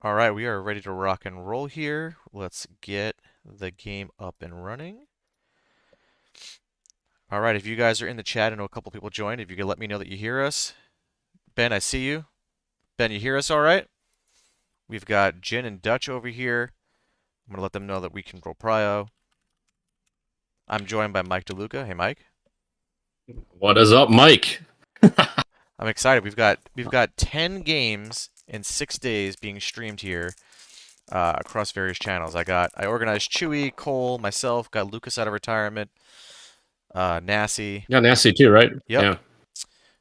All right, we are ready to rock and roll here. Let's get the game up and running. All right, if you guys are in the chat, I know a couple people joined. If you could let me know that you hear us. Ben, I see you. Ben, you hear us all right? We've got Jin and Dutch over here. I'm going to let them know that we control Prio. I'm joined by Mike Deluca. Hey, Mike. What is up, Mike? I'm excited. We've got 10 games in 6 days being streamed here across various channels. I organized Chewy, Cole, myself, got Lucas out of retirement, Nasty. Yeah, nasty too, right? Yep. Yeah.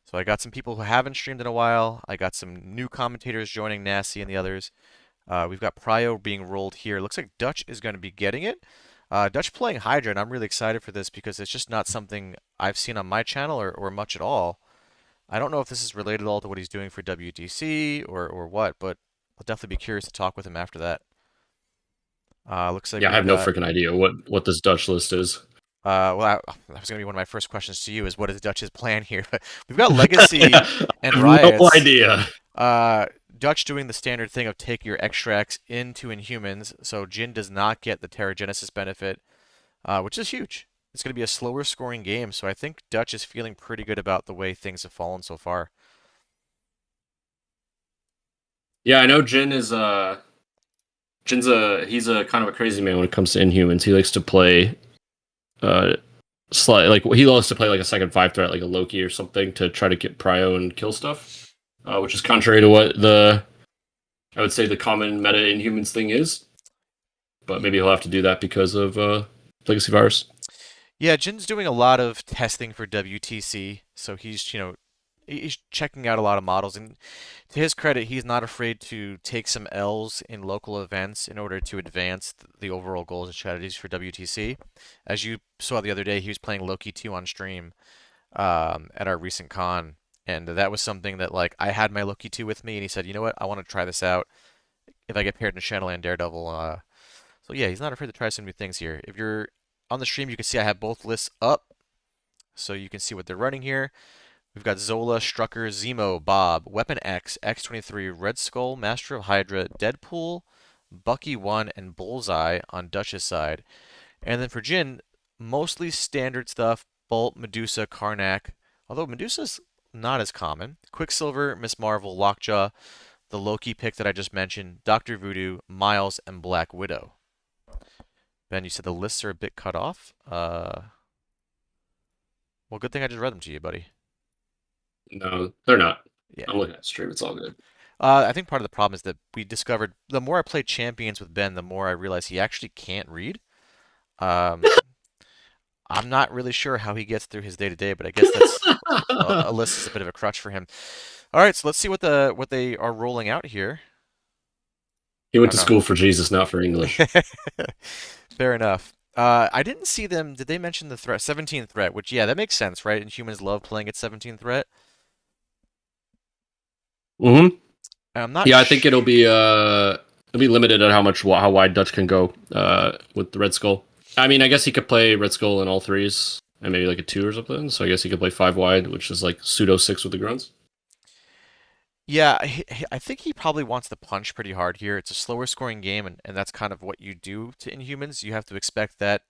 So I got some people who haven't streamed in a while. I got some new commentators joining Nasty and the others. We've got Prio being rolled here. Looks like Dutch is going to be getting it. Dutch playing Hydra, and I'm really excited for this because it's just not something I've seen on my channel or much at all. I don't know if this is related at all to what he's doing for WTC or what, but I'll definitely be curious to talk with him after that. Looks like Yeah, I we've have no got. freaking idea what this Dutch list is. That was going to be one of my first questions to you is what is Dutch's plan here? But we've got Legacy Yeah, and I have no Riots. idea. Uh, Dutch doing the standard thing of take your extracts into Inhumans, so Jin does not get the Terrigenesis benefit, which is huge. It's going to be a slower scoring game, so I think Dutch is feeling pretty good about the way things have fallen so far. Yeah, I know Jin's a he's a kind of a crazy man when it comes to Inhumans. He likes to play uh like he loves to play like a second five threat, like a Loki or something, to try to get prio and kill stuff. Which is contrary to what I would say the common meta Inhumans thing is. But maybe he'll have to do that because of Legacy Virus. Yeah, Jin's doing a lot of testing for WTC, so he's checking out a lot of models, and to his credit, he's not afraid to take some L's in local events in order to advance the overall goals and strategies for WTC. As you saw the other day, he was playing Loki 2 on stream at our recent con, and that was something that like I had my Loki 2 with me, and he said, you know what, I want to try this out if I get paired in Shadowland Daredevil. So yeah, he's not afraid to try some new things here. If you're on the stream, you can see I have both lists up, so you can see what they're running here. We've got Zola, Strucker, Zemo, Bob, Weapon X, X-23, Red Skull, Master of Hydra, Deadpool, Bucky 1, and Bullseye on Dutch's side. And then for Jin, mostly standard stuff, Bolt, Medusa, Karnak, although Medusa's not as common. Quicksilver, Miss Marvel, Lockjaw, the Loki pick that I just mentioned, Doctor Voodoo, Miles, and Black Widow. Ben, you said the lists are a bit cut off. Well, good thing I just read them to you, buddy. No, they're not. Yeah. I'm looking at the stream. It's all good. I think part of the problem is that we discovered the more I play Champions with Ben, the more I realize he actually can't read. Um, I'm not really sure how he gets through his day to day, but I guess that's a list is a bit of a crutch for him. All right, so let's see what they are rolling out here. He I went don't to know. school for Jesus, not for English. Fair enough. I didn't see them. Did they mention the threat? 17 threat, which, yeah, that makes sense, right? And humans love playing at 17 threat. hmm I'm not Yeah, I think it'll be limited at how wide Dutch can go with the Red Skull. I mean, I guess he could play Red Skull in all threes and maybe like a two or something. So I guess he could play five wide, which is like pseudo six with the grunts. Yeah, I think he probably wants to punch pretty hard here. It's a slower scoring game, and that's kind of what you do to Inhumans. You have to expect that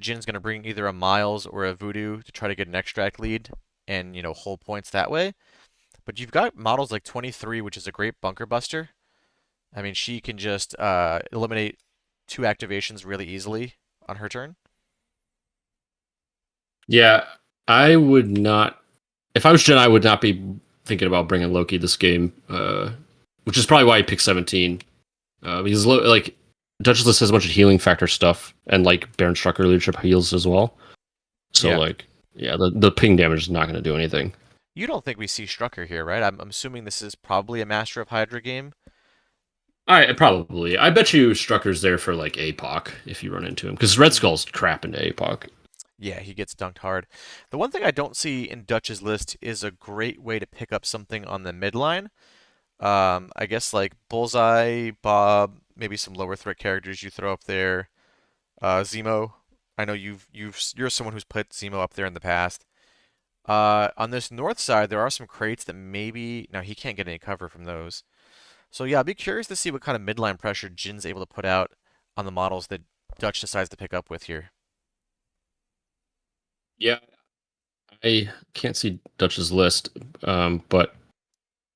Jin's going to bring either a Miles or a Voodoo to try to get an extract lead and, hold points that way. But you've got models like 23, which is a great bunker buster. I mean, she can just eliminate two activations really easily on her turn. Yeah, I would not. If I was Jen, I would not be thinking about bringing Loki this game, which is probably why he picked 17. Because like Dutch's list has a bunch of healing factor stuff, and like Baron Strucker leadership heals as well. So Yeah. like, yeah, the ping damage is not going to do anything. You don't think we see Strucker here, right? I'm assuming this is probably a Master of Hydra game. I probably. I bet you Strucker's there for like APOC if you run into him, because Red Mm. Skull's crap into APOC. Yeah, he gets dunked hard. The one thing I don't see in Dutch's list is a great way to pick up something on the midline. I guess like Bullseye, Bob, maybe some lower threat characters you throw up there. Zemo. I know you're someone who's put Zemo up there in the past. On this north side, there are some crates that maybe now he can't get any cover from those. So yeah, I'd be curious to see what kind of midline pressure Jin's able to put out on the models that Dutch decides to pick up with here. Yeah, I can't see Dutch's list, but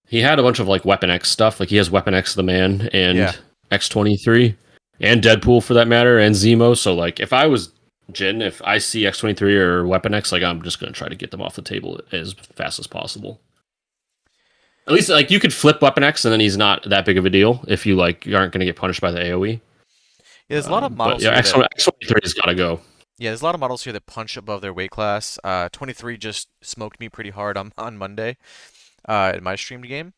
he had a bunch of like Weapon X stuff. Like he has Weapon X the Man Yeah. and X-23 and Deadpool for that matter and Zemo. So like if I was Jin, if I see X-23 or Weapon X, like I'm just gonna try to get them off the table as fast as possible. At least like you could flip Weapon X and then he's not that big of a deal if you like you aren't gonna get punished by the AoE. Yeah, there's a lot of But models yeah, here that X-23's gotta go. yeah, there's a lot of models here that punch above their weight class. 23 just smoked me pretty hard on Monday in my streamed game.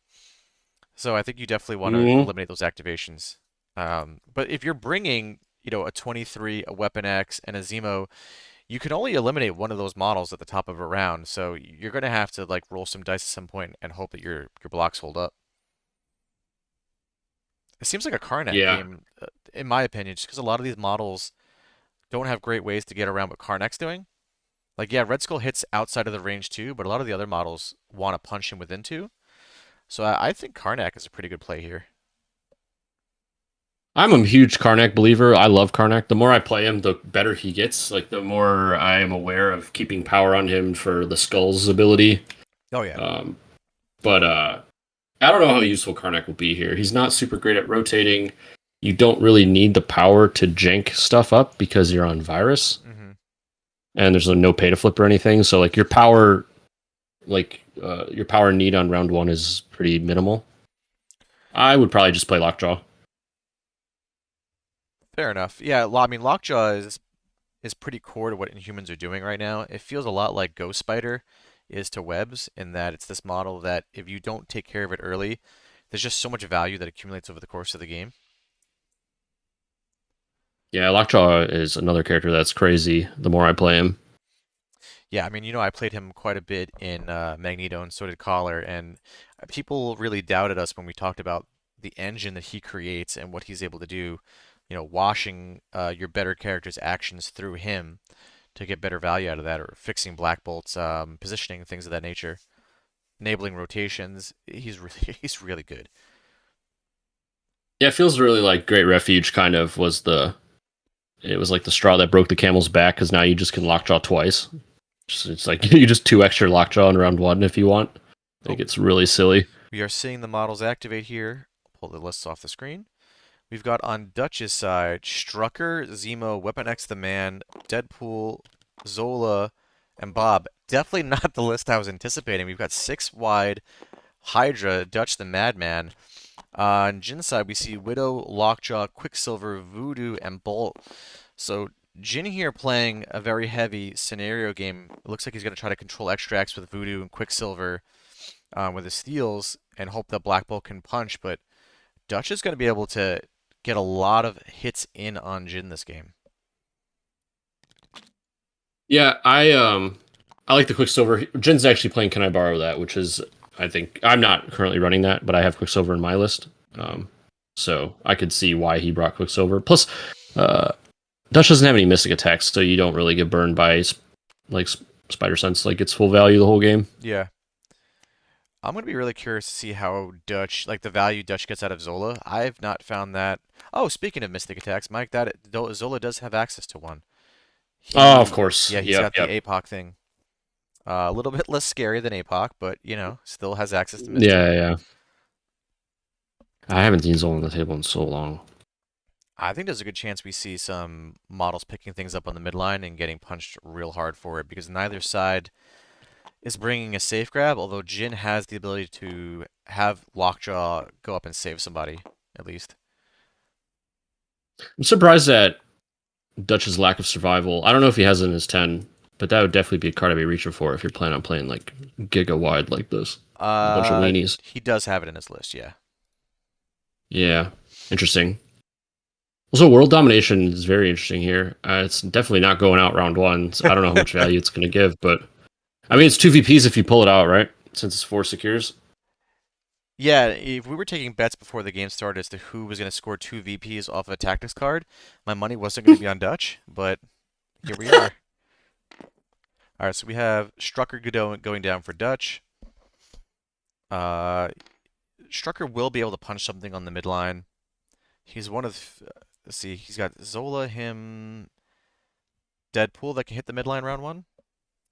So I think you definitely want to Mhm. eliminate those activations. But if you're bringing, a 23, a Weapon X, and a Zemo, you can only eliminate one of those models at the top of a round. So you're going to have to like roll some dice at some point and hope that your blocks hold up. It seems like a Karnak Yeah. game, in my opinion, just because a lot of these models don't have great ways to get around what Karnak's doing. Like, yeah, Red Skull hits outside of the range too, but a lot of the other models want to punch him within two. So I think Karnak is a pretty good play here. I'm a huge Karnak believer. I love Karnak. The more I play him, the better he gets. Like the more I am aware of keeping power on him for the Skull's ability. Oh yeah. Um, but I don't know how useful Karnak will be here. He's not super great at rotating. You don't really need the power to jank stuff up because you're on virus, hmm and there's no pay to flip or anything. So like your power need on round one is pretty minimal. I would probably just play Lockjaw. Fair enough. Yeah, I mean, Lockjaw is pretty core to what Inhumans are doing right now. It feels a lot like Ghost Spider is to Webs in that it's this model that if you don't take care of it early, there's just so much value that accumulates over the course of the game. Yeah, Lockjaw is another character that's crazy. The more I play him. Yeah, I mean, I played him quite a bit in Magneto, and so did Collar, and people really doubted us when we talked about the engine that he creates and what he's able to do, washing your better character's actions through him to get better value out of that, or fixing Black Bolt's positioning, things of that nature, enabling rotations. He's really he's really good. Yeah, it feels really like Great Refuge kind of was the it was like the straw that broke the camel's back because now you just can lockjaw twice. It's like you just two extra lockjaw in round one if you want. I Oh, think it's really silly. we are seeing the models activate here. Pull the lists off the screen. We've got on Dutch's side Strucker, Zemo, Weapon X the Man, Deadpool, Zola, and Bob. Definitely not the list I was anticipating. We've got six wide Hydra, Dutch the Madman. On Jin's side, we see Widow, Lockjaw, Quicksilver, Voodoo, and Bolt. So Jin here playing a very heavy scenario game. It looks like he's going to try to control extracts with Voodoo and Quicksilver with his steals and hope that Black Bolt can punch, but Dutch is going to be able to get a lot of hits in on Jin this game. Yeah, I like the Quicksilver. Jin's actually playing Can I Borrow That, which is I think I'm not currently running that, but I have Quicksilver in my list. hmm So I could see why he brought Quicksilver. Plus, uh, Dutch doesn't have any Mystic attacks, so you don't really get burned by like Spider Sense. Like it's full value the whole game. Yeah. I'm going to be really curious to see how Dutch, like the value Dutch gets out of Zola. I've not found that. Oh, speaking of Mystic attacks, Mike, Zola does have access to one. Oh, of He, course. yeah, he's Yep, got the yep. APOC thing. A little bit less scary than APOC, but still has access to Mystic. Yeah, yeah. I haven't seen Zola on the table in so long. I think there's a good chance we see some models picking things up on the midline and getting punched real hard for it because neither side is bringing a safe grab, although Jin has the ability to have Lockjaw go up and save somebody, at least. I'm surprised at Dutch's lack of survival. I don't know if he has it in his 10, but that would definitely be a card I'd be reaching for if you're planning on playing like Giga wide like this. A bunch of weenies. He does have it in his list, yeah. Yeah, interesting. Also, world domination is very interesting here. It's definitely not going out round one. So I don't know how much value it's going to give, but I mean, it's two VPs if you pull it out, right? Since it's four secures. Yeah, if we were taking bets before the game started as to who was going to score two VPs off of a tactics card, my money wasn't going to be on Dutch, but here we are. All right, so we have Strucker Godot going down for Dutch. Uh, Strucker will be able to punch something on the midline. He's one of, let's see, he's got Zola, him, Deadpool that can hit the midline round one.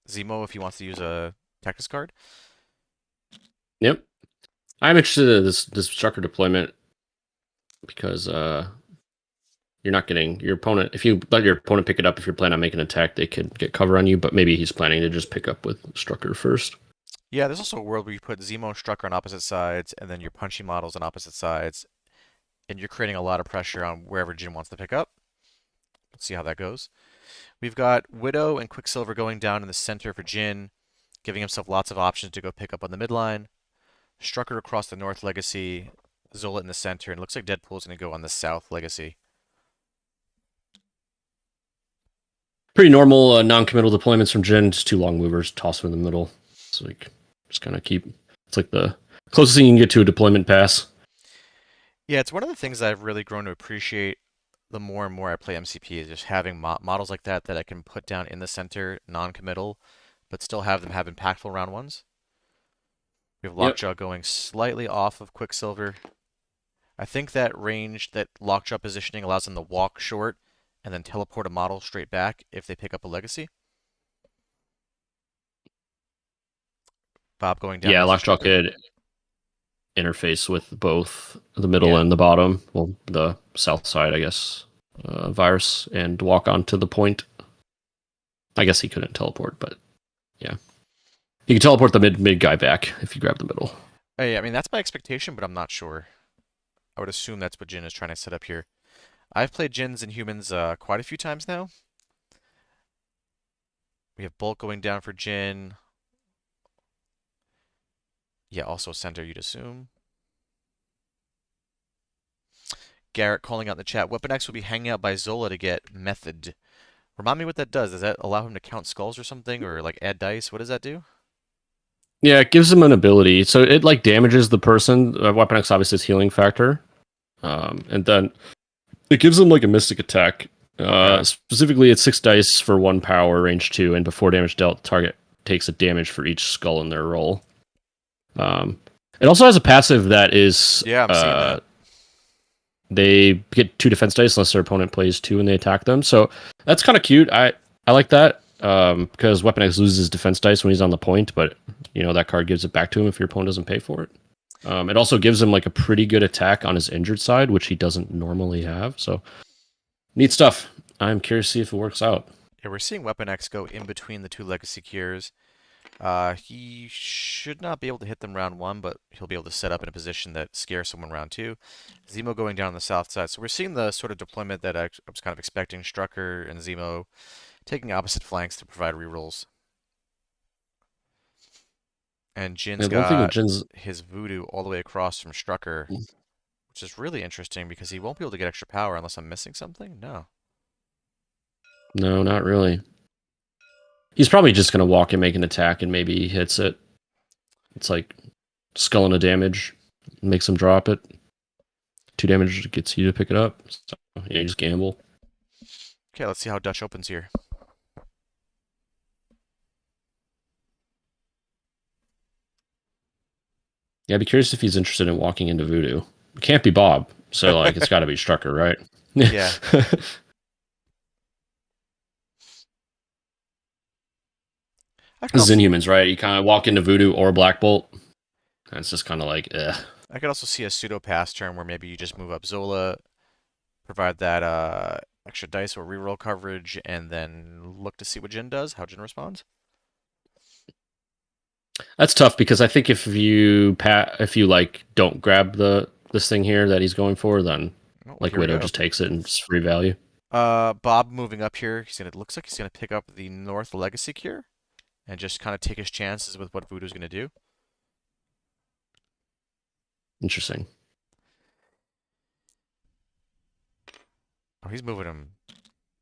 Zemo if he wants to use a Tactics card. Yep. I'm interested in this Strucker deployment because you're not getting your opponent. If you let your opponent pick it up, if you're planning on making an attack, they could get cover on you. But maybe he's planning to just pick up with Strucker first. Yeah, there's also a world where you put Zemo and Strucker on opposite sides, and then your punchy models on opposite sides, and you're creating a lot of pressure on wherever Jin wants to pick up. Let's see how that goes. We've got Widow and Quicksilver going down in the center for Jin, giving himself lots of options to go pick up on the midline. Strucker across the north legacy, Zola in the center, and it looks like Deadpool's going to go on the south legacy. Pretty normal non-committal deployments from Jin. Just two long movers, toss them in the middle. It's like just kind of keep. It's like the closest thing you can get to a deployment pass. Yeah, it's one of the things I've really grown to appreciate the more and more I play MCP is just having models like that that I can put down in the center, non-committal, but still have them have impactful round ones. We have Yep. Lockjaw going slightly off of Quicksilver. I think that range, that Lockjaw positioning allows them to walk short and then teleport a model straight back if they pick up a legacy. Bob going down Yeah, with Lockjaw Strucker. could interface with both the middle Yeah. and the bottom. Well, the south side, I guess. Virus and walk onto the point. I guess he couldn't teleport, but yeah, he could teleport the mid guy back if you grab the middle. Yeah, I mean, that's my expectation, but I'm not sure. I would assume that's what Jin is trying to set up here. I've played Jian-Inhumans quite a few times now. We have Bolt going down for Jin. Yeah, also center, you'd assume. Garrett calling out in the chat. Weapon X will be hanging out by Zola to get Method. Remind me what that does. Does that allow him to count skulls or something? Or like add dice? What does that do? Yeah, it gives him an ability. So it like damages the person. Weapon X obviously is healing factor. And then it gives him like a mystic attack. Okay. Specifically, it's 6 dice for 1 power, range 2, and before damage dealt, target takes a damage for each skull in their roll. It also has a passive that is Yeah, I'm seeing that. they get 2 defense dice unless their opponent plays 2 and they attack them. So that's kind of cute. I like that because Weapon X loses defense dice when he's on the point, but you know that card gives it back to him if your opponent doesn't pay for it. It also gives him like a pretty good attack on his injured side, which he doesn't normally have. So neat stuff. I'm curious to see if it works out. Yeah, we're seeing Weapon X go in between the two Legacy Cures. He should not be able to hit them round one, but he'll be able to set up in a position that scares someone round two. Zemo going down on the south side. So we're seeing the sort of deployment that I was kind of expecting. Strucker and Zemo taking opposite flanks to provide rerolls. And Jin's Yeah, the one thing with got Jin's his Voodoo all the way across from Strucker, which is really interesting because he won't be able to get extra power unless I'm missing something. No. no, not really. He's probably just gonna walk and make an attack, and maybe he hits it. It's like skull and a damage, makes him drop it. 2 damage gets you to pick it up. So, yeah, you just gamble. Okay, let's see how Dutch opens here. Yeah, I'd be curious if he's interested in walking into Voodoo. It can't be Bob, so like it's got to be Strucker, right? Yeah. I could This is also Inhumans, right? You kind of walk into Voodoo or Black Bolt, and it's just kind of like, I could also see a pseudo pass turn where maybe you just move up Zola, provide that extra dice or reroll coverage, and then look to see what Jin does, how Jin responds. That's tough because I think if you like don't grab this thing here that he's going for, then Oh, like here we Widow go. just takes it and it's free value. Bob moving up here. Looks like he's gonna pick up the North Legacy Cure and just kind of take his chances with what Voodoo's gonna do. Interesting. Oh, he's moving him.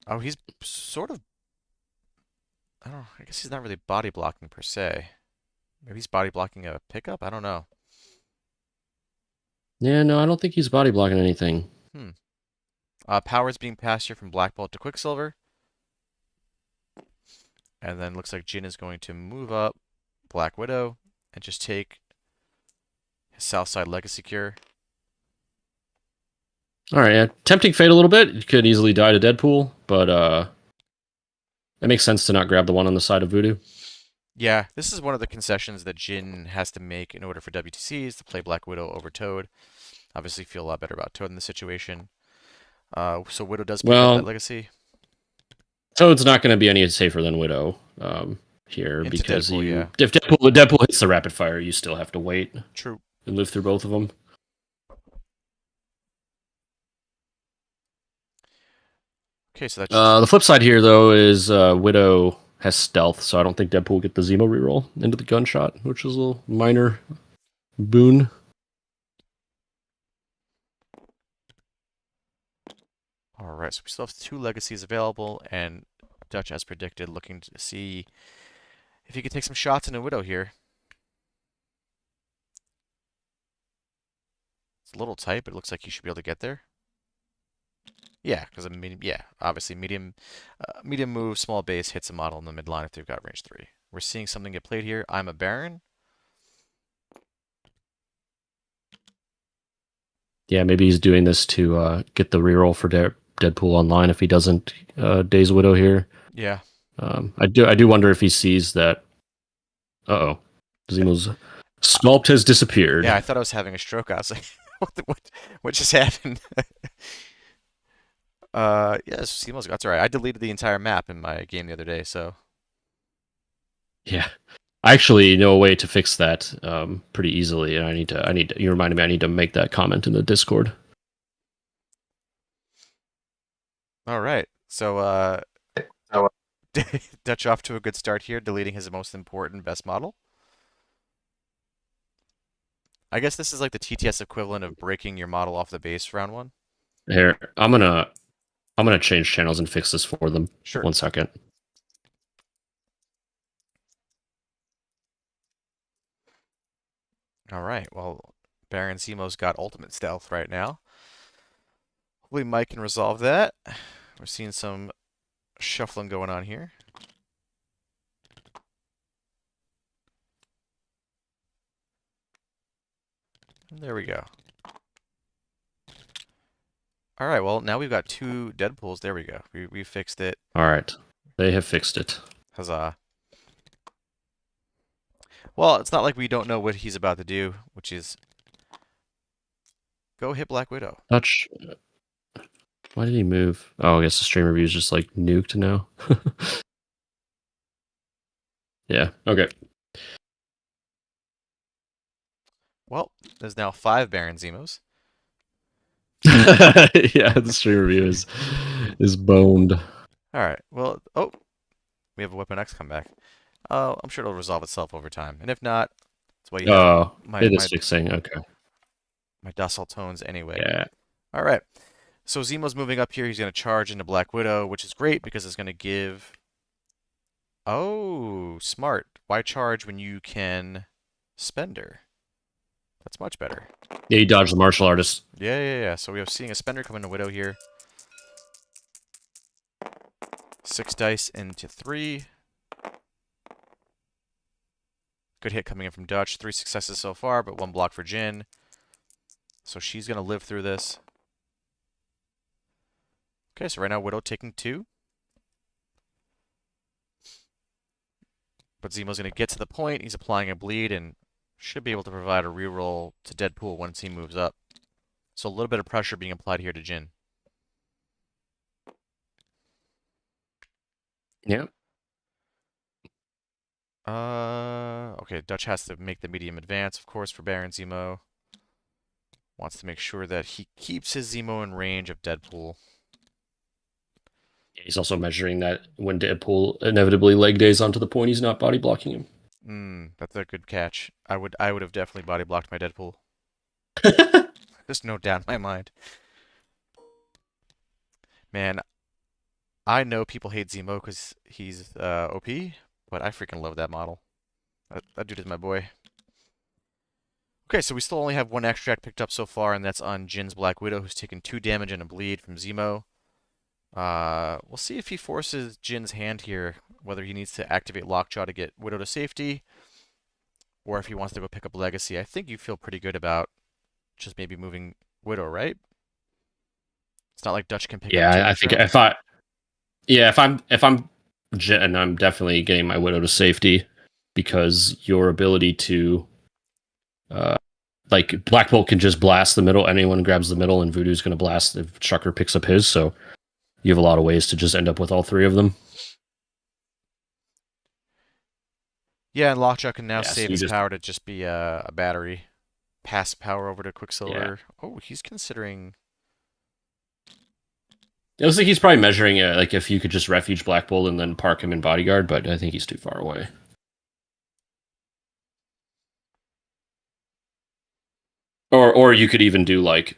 Oh, he's sort of. I don't know. I guess he's not really body blocking per se. Maybe he's body blocking a pickup. I don't know. Yeah, no, I don't think he's body blocking anything. Hmm. Power's being passed here from Black Bolt to Quicksilver. And then looks like Jin is going to move up Black Widow and just take Southside Legacy Cure. All right, yeah. Tempting fate a little bit. You could easily die to Deadpool, but it makes sense to not grab the one on the side of Voodoo. Yeah, this is one of the concessions that Jin has to make in order for WTCs to play Black Widow over Toad. Obviously, feel a lot better about Toad in this situation. So Widow does pick up that Well, legacy Toad's not going to be any safer than Widow here into because Deadpool. you Yeah, if Deadpool hits the rapid fire, you still have to wait true. and live through both of them. Okay, so that's The flip side here, though, is Widow has stealth, so I don't think Deadpool will get the Zemo reroll into the gunshot, which is a little minor boon. all right. So we still have two legacies available, and Dutch, as predicted, looking to see if he could take some shots in a Widow here. It's a little tight, but it looks like he should be able to get there. Yeah, because yeah, obviously medium move, small base hits a model in the midline if they've got range 3. We're seeing something get played here. I'm a Baron. Yeah, maybe he's doing this to get the reroll for Deadpool online if he doesn't Daze Widow here. Yeah. I do wonder if he sees that. Uh oh, Zemo's sculpt has disappeared. Yeah, I thought I was having a stroke. I was like, what just happened? Yes, Simo's that's all right. I deleted the entire map in my game the other day, so Yeah, I actually know a way to fix that pretty easily, and I need to, you reminded me I need to make that comment in the Discord. all right. So Dutch off to a good start here, deleting his most important best model. I guess this is like the TTS equivalent of breaking your model off the base round 1. Here, I'm gonna change channels and fix this for them. Sure. 1 second. All right. Well, Baron Zemo's got ultimate stealth right now. Hopefully Mike can resolve that. We're seeing some shuffling going on here. And there we go. All right, well, now we've got two Deadpools. There we go. We fixed it. All right, they have fixed it. Huzzah. Well, it's not like we don't know what he's about to do, which is go hit Black Widow. Dutch. Why did he move? Oh, I guess the stream review is just like nuked now. Yeah. Okay. Well, there's now 5 Baron Zemos. Yeah, the stream review is boned. All right. Well, oh, we have a Weapon X come back. Oh, I'm sure it'll resolve itself over time. And if not, that's why you have Oh, my it is my fixing. Okay. my docile tones anyway. Yeah. All right. So Zemo's moving up here. He's going to charge into Black Widow, which is great because it's going to give. Oh, smart. Why charge when you can spender? That's much better. Yeah, he dodged the martial artist. Yeah. So we are seeing a spender come into Widow here. 6 dice into 3. Good hit coming in from Dutch. 3 successes so far, but 1 block for Jin. So she's going to live through this. Okay, so right now Widow taking 2. But Zemo's going to get to the point. He's applying a bleed and should be able to provide a reroll to Deadpool once he moves up. So a little bit of pressure being applied here to Jin. Yeah. Okay, Dutch has to make the medium advance, of course, for Baron Zemo. Wants to make sure that he keeps his Zemo in range of Deadpool. He's also measuring that when Deadpool inevitably leg days onto the point, he's not body blocking him. That's a good catch. I would have definitely body blocked my Deadpool. There's no doubt in my mind. Man, I know people hate Zemo because he's OP, but I freaking love that model. That dude is my boy. Okay, so we still only have 1 extract picked up so far, and that's on Jin's Black Widow, who's taken 2 damage and a bleed from Zemo. We'll see if he forces Jin's hand here, whether he needs to activate Lockjaw to get Widow to safety, or if he wants to go pick up Legacy. I think you feel pretty good about just maybe moving Widow, right? It's not like Dutch can pick up Yeah, two I think drones. if I'm Jin, I'm definitely getting my Widow to safety because your ability to uh like Black Bolt can just blast the middle. Anyone grabs the middle, and Voodoo's going to blast if Chucker picks up his. So you have a lot of ways to just end up with all three of them. Yeah, and Lockjaw can now Yeah, so save you his just power to just be a battery. Pass power over to yeah. Quicksilver. Oh, he's considering. It looks like he's probably measuring it, like if you could just refuge Black Bolt and then park him in bodyguard, but I think he's too far away. Or you could even do like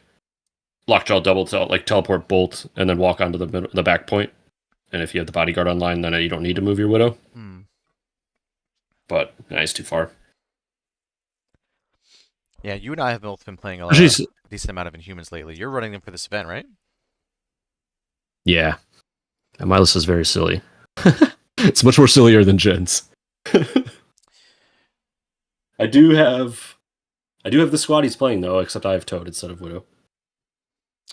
Lockjaw like teleport Bolt and then walk onto the back point. And if you have the bodyguard online, then you don't need to move your Widow. Hmm. But he's too far. Yeah, you and I have both been playing a She's decent amount of Inhumans lately. You're running them for this event, right? yeah. And my list is very silly. It's much more sillier than Jen's. I do have the squad he's playing though, except I have Toad instead of Widow.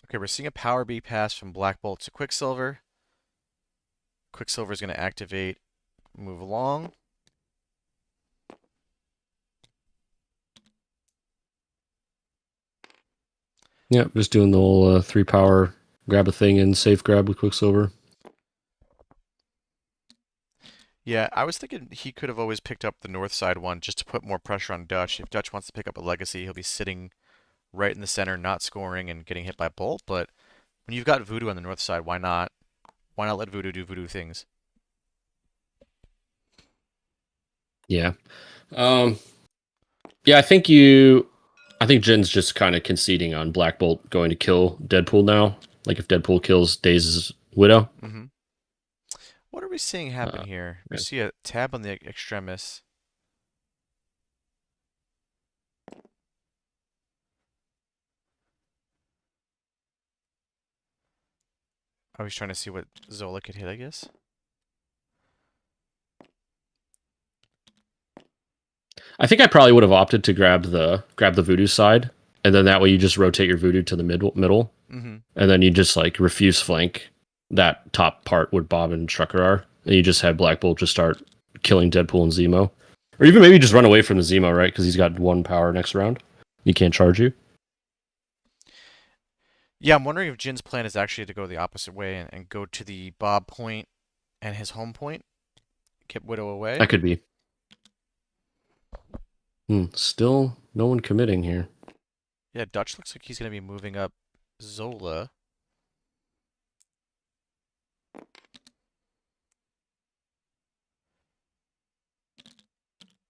Okay, we're seeing a power B pass from Black Bolt to Quicksilver. Quicksilver is going to activate, move along. Yeah, just doing the whole 3 power grab a thing and safe grab with Quicksilver. Yeah, I was thinking he could have always picked up the north side one just to put more pressure on Dutch. If Dutch wants to pick up a Legacy, he'll be sitting right in the center, not scoring and getting hit by Bolt. But when you've got Voodoo on the north side, why not? Why not let Voodoo do Voodoo things? Yeah. Um, yeah, I think Jin's just kind of conceding on Black Bolt going to kill Deadpool now. Like if Deadpool kills Daze's Widow. Mm-hmm. What are we seeing happen Uh, here? We yeah. see a tab on the extremis. Oh, he's trying to see what Zola could hit, I guess. I think I probably would have opted to grab the Voodoo side, and then that way you just rotate your Voodoo to the middle, Mm-hmm. and then you just like refuse flank that top part where Bob and Trucker are, and you just have Black Bolt just start killing Deadpool and Zemo, or even maybe just run away from the Zemo, right? Because he's got 1 power next round. He can't charge you. Yeah, I'm wondering if Jin's plan is actually to go the opposite way and go to the Bob point and his home point, get Widow away. That could be. Still, no one committing here. Yeah, Dutch looks like he's going to be moving up Zola.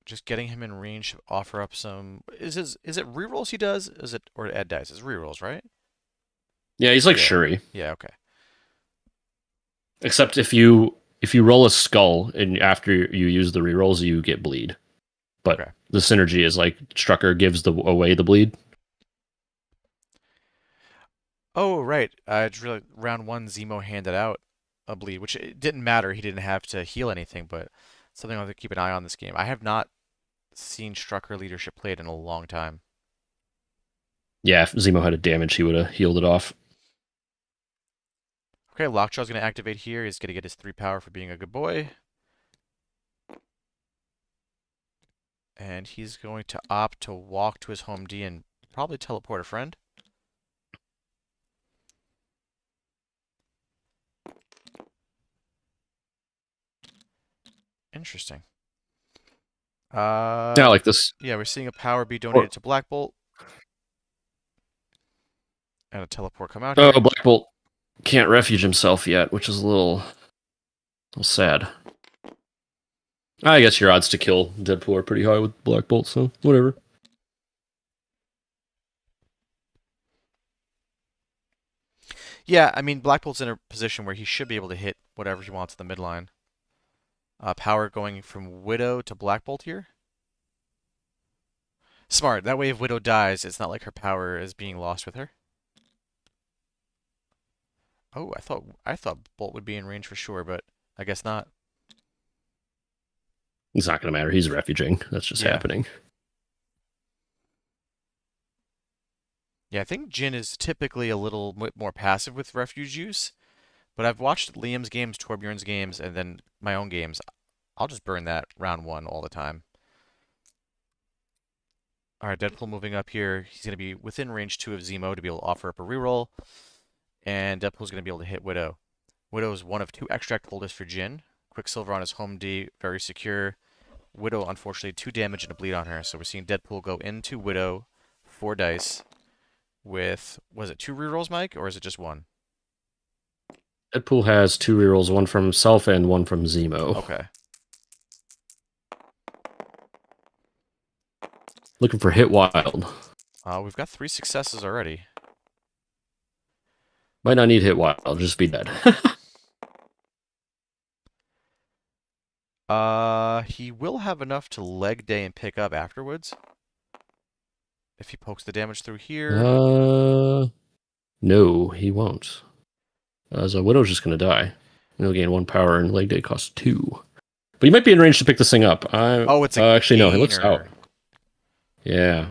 Just getting him in range to offer up some. Is it rerolls he does? Is it or Ed dies? It's rerolls, right? Yeah, he's like Yeah. Shuri, Yeah. Okay. except if you roll a skull and after you use the rerolls, you get bleed. But Okay. the synergy is like Strucker gives away the bleed. Oh, right. It's really round one. Zemo handed out a bleed, which it didn't matter. He didn't have to heal anything, but something I'll have to keep an eye on this game. I have not seen Strucker leadership played in a long time. Yeah, if Zemo had a damage, he would have healed it off. Okay, Lockjaw's going to activate here. He's going to get his 3 power for being a good boy. And he's going to opt to walk to his home D and probably teleport a friend. Interesting. Yeah, I like this. Yeah, we're seeing a power be donated to Black Bolt. And a teleport come out Oh, here. Black Bolt can't refuge himself yet, which is a little sad. I guess your odds to kill Deadpool are pretty high with Black Bolt, so whatever. Yeah, I mean, Black Bolt's in a position where he should be able to hit whatever he wants in the midline. Power going from Widow to Black Bolt here. Smart. That way, if Widow dies, it's not like her power is being lost with her. Oh, I thought Bolt would be in range for sure, but I guess not. It's not going to matter. He's refuging. That's just Yeah. happening. Yeah, I think Jin is typically a little bit more passive with refuge use, but I've watched Liam's games, Torbjorn's games, and then my own games. I'll just burn that round one all the time. All right, Deadpool moving up here. He's going to be within range 2 of Zemo to be able to offer up a reroll, and Deadpool's going to be able to hit Widow. Widow is one of 2 extract holders for Jin. Quicksilver on his home D, very secure. Widow, unfortunately, 2 damage and a bleed on her, so we're seeing Deadpool go into Widow, 4 dice, with, was it 2 rerolls, Mike, or is it just 1? Deadpool has 2 rerolls, one from himself and one from Zemo. Okay. Looking for Hit Wild. We've got 3 successes already. Might not need Hit Wild, just be dead. He will have enough to leg day and pick up afterwards. If he pokes the damage through here. No, he won't. So Widow's just going to die. And he'll gain 1 power, and leg day costs 2. But he might be in range to pick this thing up. Oh, it's a actually gainer. no, he looks out. Yeah.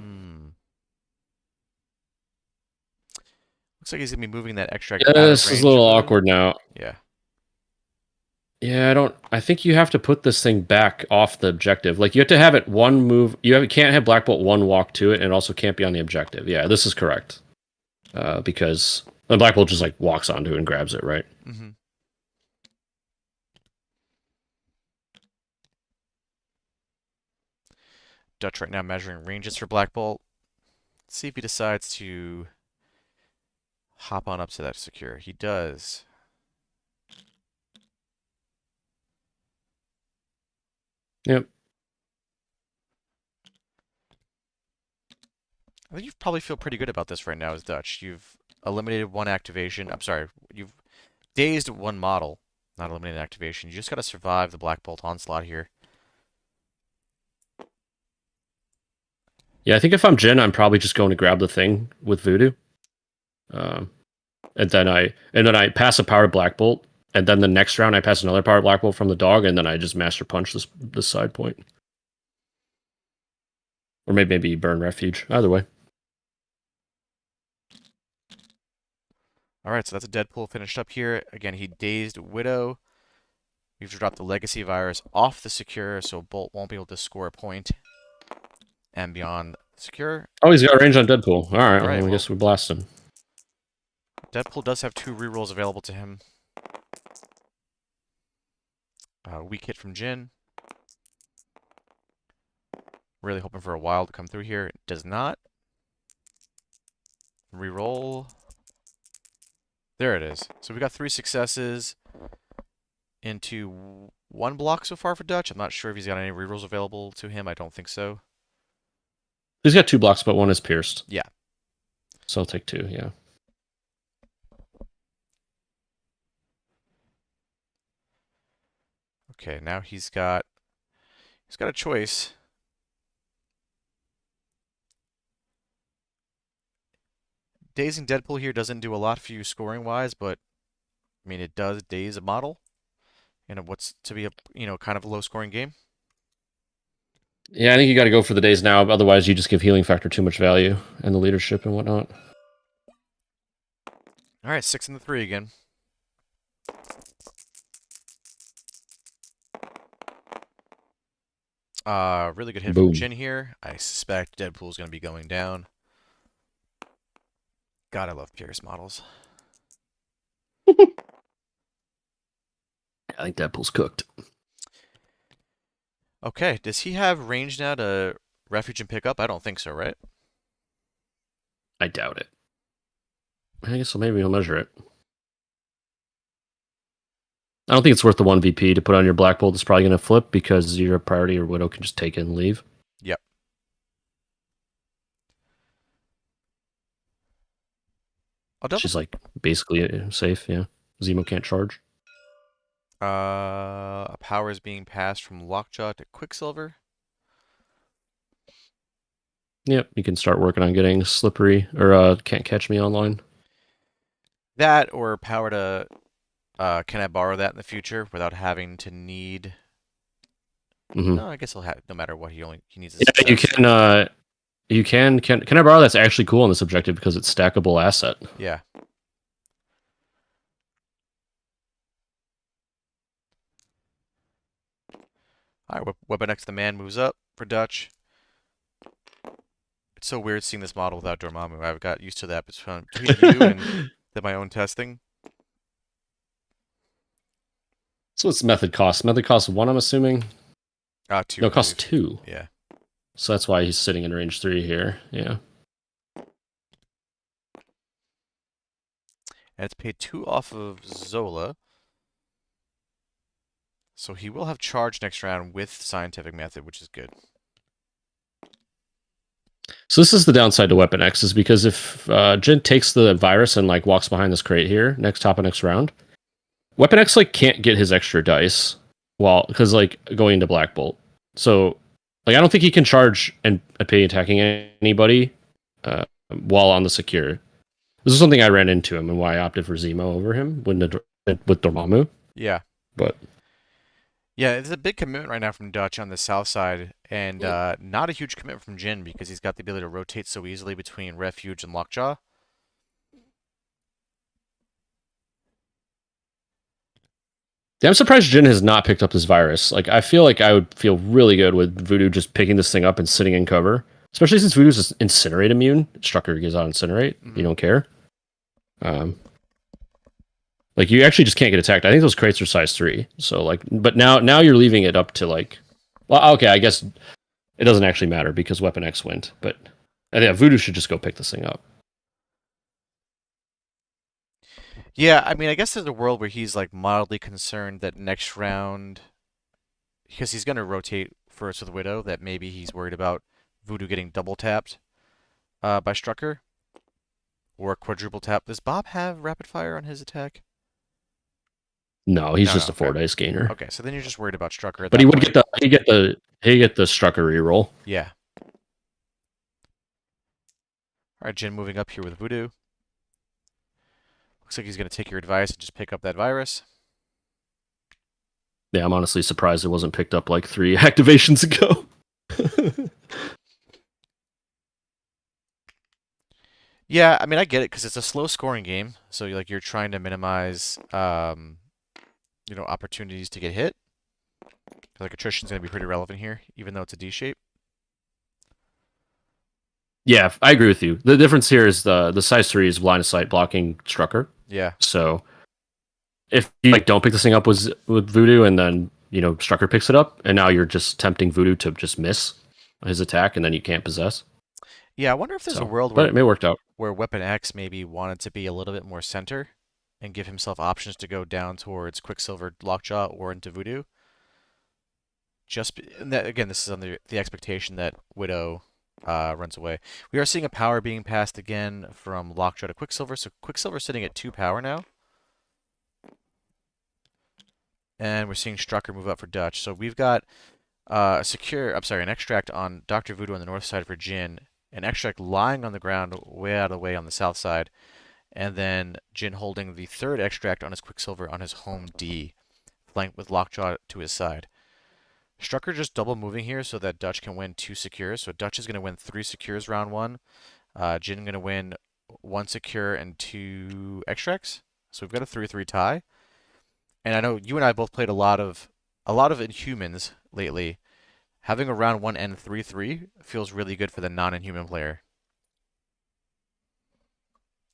Looks like he's gonna be moving that extract. Yeah, this is a little awkward now. Yeah. Yeah, I think you have to put this thing back off the objective. Like, you have to have it one move. Can't have Black Bolt 1 walk to it, and it also can't be on the objective. Yeah, this is correct. Because the Black Bolt just, like, walks onto it and grabs it, right? Mm-hmm. Dutch right now measuring ranges for Black Bolt. Let's see if he decides to hop on up to that secure. He does. Yep. I think you probably feel pretty good about this right now as Dutch. You've eliminated 1 activation. I'm sorry, you've dazed 1 model, not eliminated activation. You just got to survive the Black Bolt onslaught here. Yeah, I think if I'm Jin, I'm probably just going to grab the thing with Voodoo. And then I pass a power Black Bolt, and then the next round I pass another power Black Bolt from the dog, and then I just Master Punch this side point. Or maybe burn Refuge. Either way. Alright, so that's a Deadpool finished up here. Again, he dazed Widow. We've dropped the Legacy Virus off the secure, so Bolt won't be able to score a point. And beyond secure. Oh, he's got range on Deadpool. Alright, well, I well, guess we blast him. Deadpool does have 2 rerolls available to him. Weak hit from Jin. Really hoping for a wild to come through here. It does not. Reroll. There it is. So we got 3 successes into 1 block so far for Dutch. I'm not sure if he's got any rerolls available to him. I don't think so. He's got 2 blocks, but 1 is pierced. Yeah. So I'll take 2, yeah. Okay, now he's got a choice. Dazing Deadpool here doesn't do a lot for you scoring wise, but I mean it does daze a model in what's to be a kind of a low scoring game. Yeah, I think you got to go for the days now. Otherwise, you just give healing factor too much value and the leadership and whatnot. All right, 6 and the 3 again. Really good hit Boom. from Jin here. I suspect Deadpool's going to be going down. God, I love Pierce models. I think Deadpool's cooked. Okay, does he have range now to refuge and pick up? I don't think so, right? I doubt it. I guess so. Maybe he'll measure it. I don't think it's worth the 1 VP to put on your Black Bolt. It's probably going to flip because your priority or Widow can just take it and leave. Yep. She's like basically safe, yeah. Zemo can't charge. A power is being passed from Lockjaw to Quicksilver. Yep, you can start working on getting Slippery or Can't Catch Me online. That or power to can I borrow that in the future without having to need? Mm-hmm. No, I guess he'll have no matter what. He needs. Yeah, you can. You can I borrow? That's actually cool on this objective because it's stackable asset. Yeah. All right, Weapon X the man moves up for Dutch. It's so weird seeing this model without Dormammu. I've got used to that between you and my own testing. So what's method cost? Method cost 1, I'm assuming. Two. No, I it costs believe. 2. Yeah. So that's why he's sitting in range 3 here. Yeah. And it's paid 2 off of Zola. So he will have charge next round with scientific method, which is good. So this is the downside to Weapon X, is because if Jin takes the virus and like walks behind this crate here top of next round, Weapon X like can't get his extra dice because like going into Black Bolt. So like I don't think he can charge and pay attacking anybody while on the secure. This is something I ran into him and why I opted for Zemo over him with Dormammu. Yeah. But yeah, it's a big commitment right now from Dutch on the south side, and not a huge commitment from Jin because he's got the ability to rotate so easily between Refuge and Lockjaw. yeah, I'm surprised Jin has not picked up this virus. Like I feel like I would feel really good with Voodoo just picking this thing up and sitting in cover. Especially since Voodoo's Incinerate immune. Strucker gives out Incinerate. You don't care. Like you actually just can't get attacked. I think those crates are size 3. So like, but now you're leaving it up to like, well, okay, I guess it doesn't actually matter because Weapon X went. But yeah, Voodoo should just go pick this thing up. Yeah, I mean, I guess there's a world where he's like mildly concerned that next round, because he's going to rotate first with Widow, that maybe he's worried about Voodoo getting double tapped by Strucker or quadruple tap. Does Bob have rapid fire on his attack? No, he's just a okay. 4 dice gainer. Okay, so then you're just worried about Strucker at But that he would point. get the Strucker reroll. Yeah. All right, Jin moving up here with Voodoo. Looks like he's going to take your advice and just pick up that virus. Yeah, I'm honestly surprised it wasn't picked up like 3 activations ago. Yeah, I mean, I get it because it's a slow scoring game, so you're trying to minimize opportunities to get hit. Like attrition's going to be pretty relevant here, even though it's a D shape. Yeah, I agree with you. The difference here is the size 3 is line of sight blocking Strucker. Yeah. So if you like don't pick this thing up with Voodoo and then Strucker picks it up, and now you're just tempting Voodoo to just miss his attack, and then you can't possess. Yeah, I wonder if there's a world but it may work out where Weapon X maybe wanted to be a little bit more center and give himself options to go down towards Quicksilver, Lockjaw, or into Voodoo. Again, this is on the expectation that Widow runs away. We are seeing a power being passed again from Lockjaw to Quicksilver, so Quicksilver's sitting at 2 power now. And we're seeing Strucker move up for Dutch. So we've got an extract on Dr. Voodoo on the north side for Jin, an extract lying on the ground way out of the way on the south side, and then Jin holding the third extract on his Quicksilver on his home D, flanked with Lockjaw to his side. Strucker just double moving here so that Dutch can win 2 secures. So Dutch is going to win 3 secures round 1. Jin going to win 1 secure and 2 extracts. So we've got a 3-3 tie. And I know you and I both played a lot of Inhumans lately. Having a round 1 end 3-3 feels really good for the non-Inhuman player.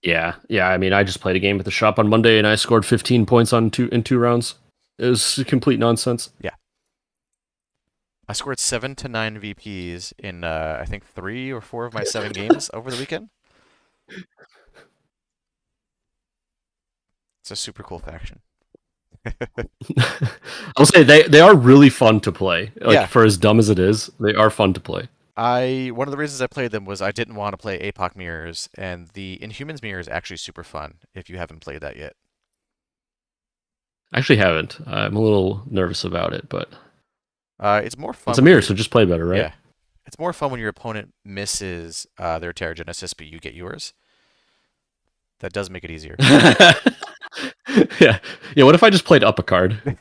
Yeah. I mean, I just played a game at the shop on Monday and I scored 15 points in 2 rounds. It was complete nonsense. Yeah. I scored 7 to 9 VPs in I think 3 or 4 of my 7 games over the weekend. It's a super cool faction. I'll say they are really fun to play. For as dumb as it is, they are fun to play. One of the reasons I played them was I didn't want to play APOC mirrors, and the Inhumans mirror is actually super fun if you haven't played that yet. I actually haven't. I'm a little nervous about it, but it's more fun. It's a mirror, so just play better, right? Yeah. It's more fun when your opponent misses their Terrigenesis, but you get yours. That does make it easier. Yeah. What if I just played up a card?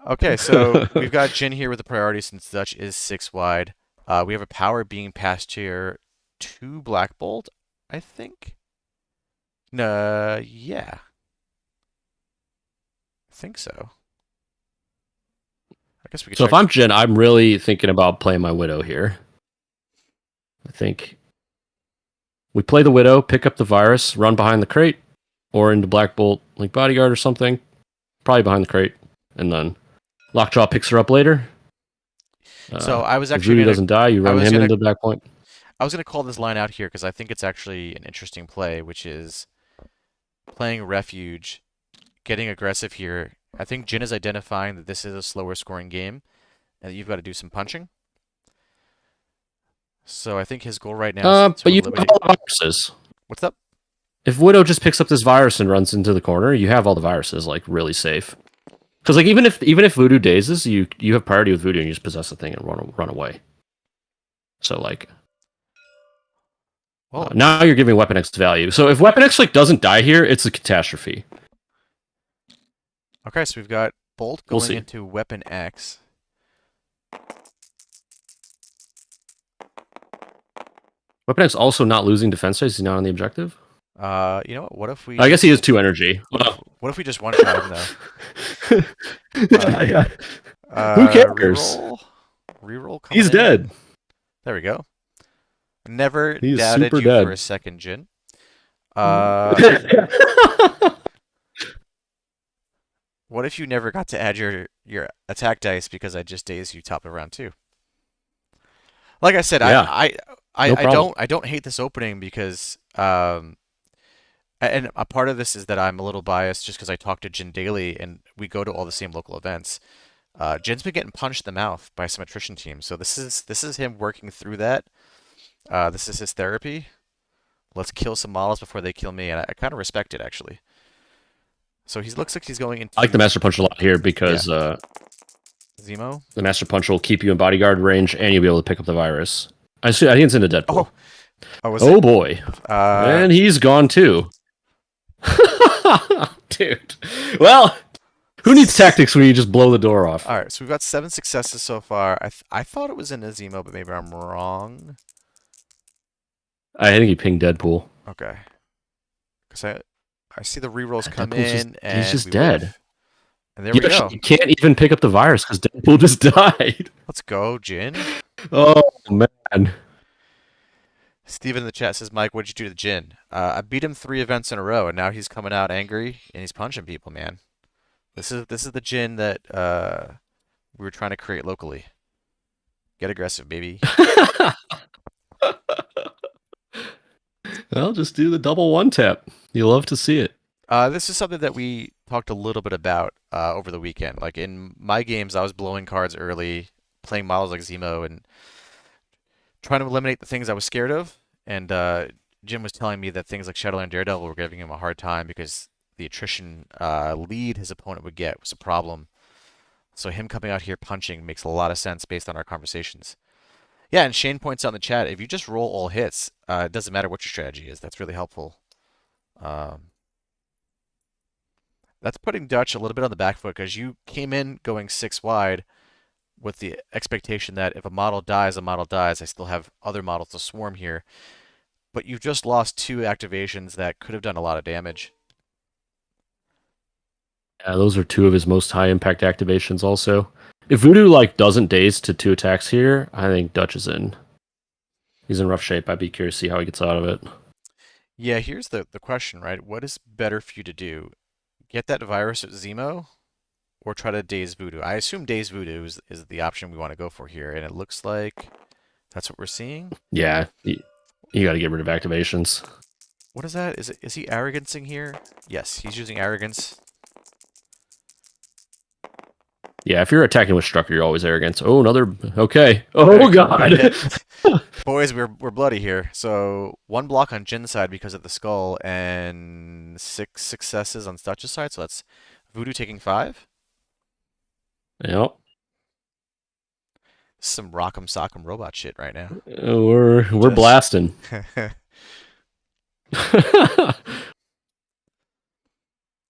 Okay, so we've got Jin here with the priority since Dutch is 6 wide. We have a power being passed here to Black Bolt, I think. No, yeah, I think so. I guess we could So if check. I'm Jin, I'm really thinking about playing my Widow here. I think we play the Widow, pick up the virus, run behind the crate, or into Black Bolt, like bodyguard or something. Probably behind the crate, and then Lockjaw picks her up later. So I was If actually Voodoo gonna, doesn't die, you I run was him gonna, into back point. I was gonna call this line out here because I think it's actually an interesting play, which is playing Refuge, getting aggressive here. I think Jin is identifying that this is a slower scoring game, and that you've got to do some punching. So I think his goal right now is to But you have eliminate. all the viruses. What's up? If Widow just picks up this virus and runs into the corner, you have all the viruses like really safe. Because like even if Voodoo dazes, you have priority with Voodoo and you just possess the thing and run away. So like Well, now you're giving Weapon X value. So if Weapon X like doesn't die here, it's a catastrophe. okay, so we've got Bolt We'll going see. into Weapon X. Weapon X also not losing defense phase. He's not on the objective. You know what? What if we I guess just he has 2 energy. what if we just one shot him though? Yeah. Who cares? Reroll coming He's in. dead. There we go. Never He's doubted super you dead. for a second, Jin. What if you never got to add your attack dice because I just dazed you top of round 2? Like I said, Yeah, no problem. I don't hate this opening because and a part of this is that I'm a little biased just because I talk to Jin daily and we go to all the same local events. Jin's been getting punched in the mouth by some attrition teams, so this is him working through that. This is his therapy. Let's kill some models before they kill me, and I kind of respect it actually. So he looks like he's going into I like the Master Punch a lot here because Zemo. the Master Punch will keep you in bodyguard range and you'll be able to pick up the virus. I think it's into Deadpool. Was Oh it? boy. Uh, And he's gone too. Dude. Well, who needs tactics when you just blow the door off? all right, so we've got 7 successes so far. I thought it was in Zemo, but maybe I'm wrong. I think he pinged Deadpool. Okay, because I see the rerolls Yeah, come Deadpool's in, and he's just we dead. whiff. And there we go. You can't even pick up the virus because Deadpool just died. Let's go, Jin. Oh, man. Steven in the chat says, Mike, what'd you do to Jin? I beat him 3 events in a row, and now he's coming out angry, and he's punching people, man. This is the Jin that we were trying to create locally. Get aggressive, baby. Well, just do the double one tap. You love to see it. This is something that we talked a little bit about over the weekend. Like in my games, I was blowing cards early, playing models like Zemo, and trying to eliminate the things I was scared of. And Jim was telling me that things like Shadowland Daredevil were giving him a hard time because the attrition lead his opponent would get was a problem. So him coming out here punching makes a lot of sense based on our conversations. Yeah, and Shane points out in the chat, if you just roll all hits, it doesn't matter what your strategy is. That's really helpful. That's putting Dutch a little bit on the back foot because you came in going 6 wide with the expectation that if a model dies, a model dies. I still have other models to swarm here. But you've just lost 2 activations that could have done a lot of damage. Yeah, those are 2 of his most high impact activations also. If Voodoo like doesn't daze to 2 attacks here, I think Dutch is in. He's in rough shape. I'd be curious to see how he gets out of it. Yeah, here's the question, right? What is better for you to do? Get that virus at Zemo or try to daze Voodoo? I assume daze Voodoo is the option we want to go for here, and it looks like that's what we're seeing. Yeah, you got to get rid of activations. What is that? Is he arrogancing here? Yes, he's using arrogance. Yeah, if you're attacking with Strucker, you're always arrogant. Oh, another. Okay. Oh, God. Boys, we're bloody here. So 1 block on Jin's side because of the skull, and 6 successes on Dutch's side. So that's Voodoo taking 5. Yep. Some rock'em sock'em robot shit right now. We're blasting.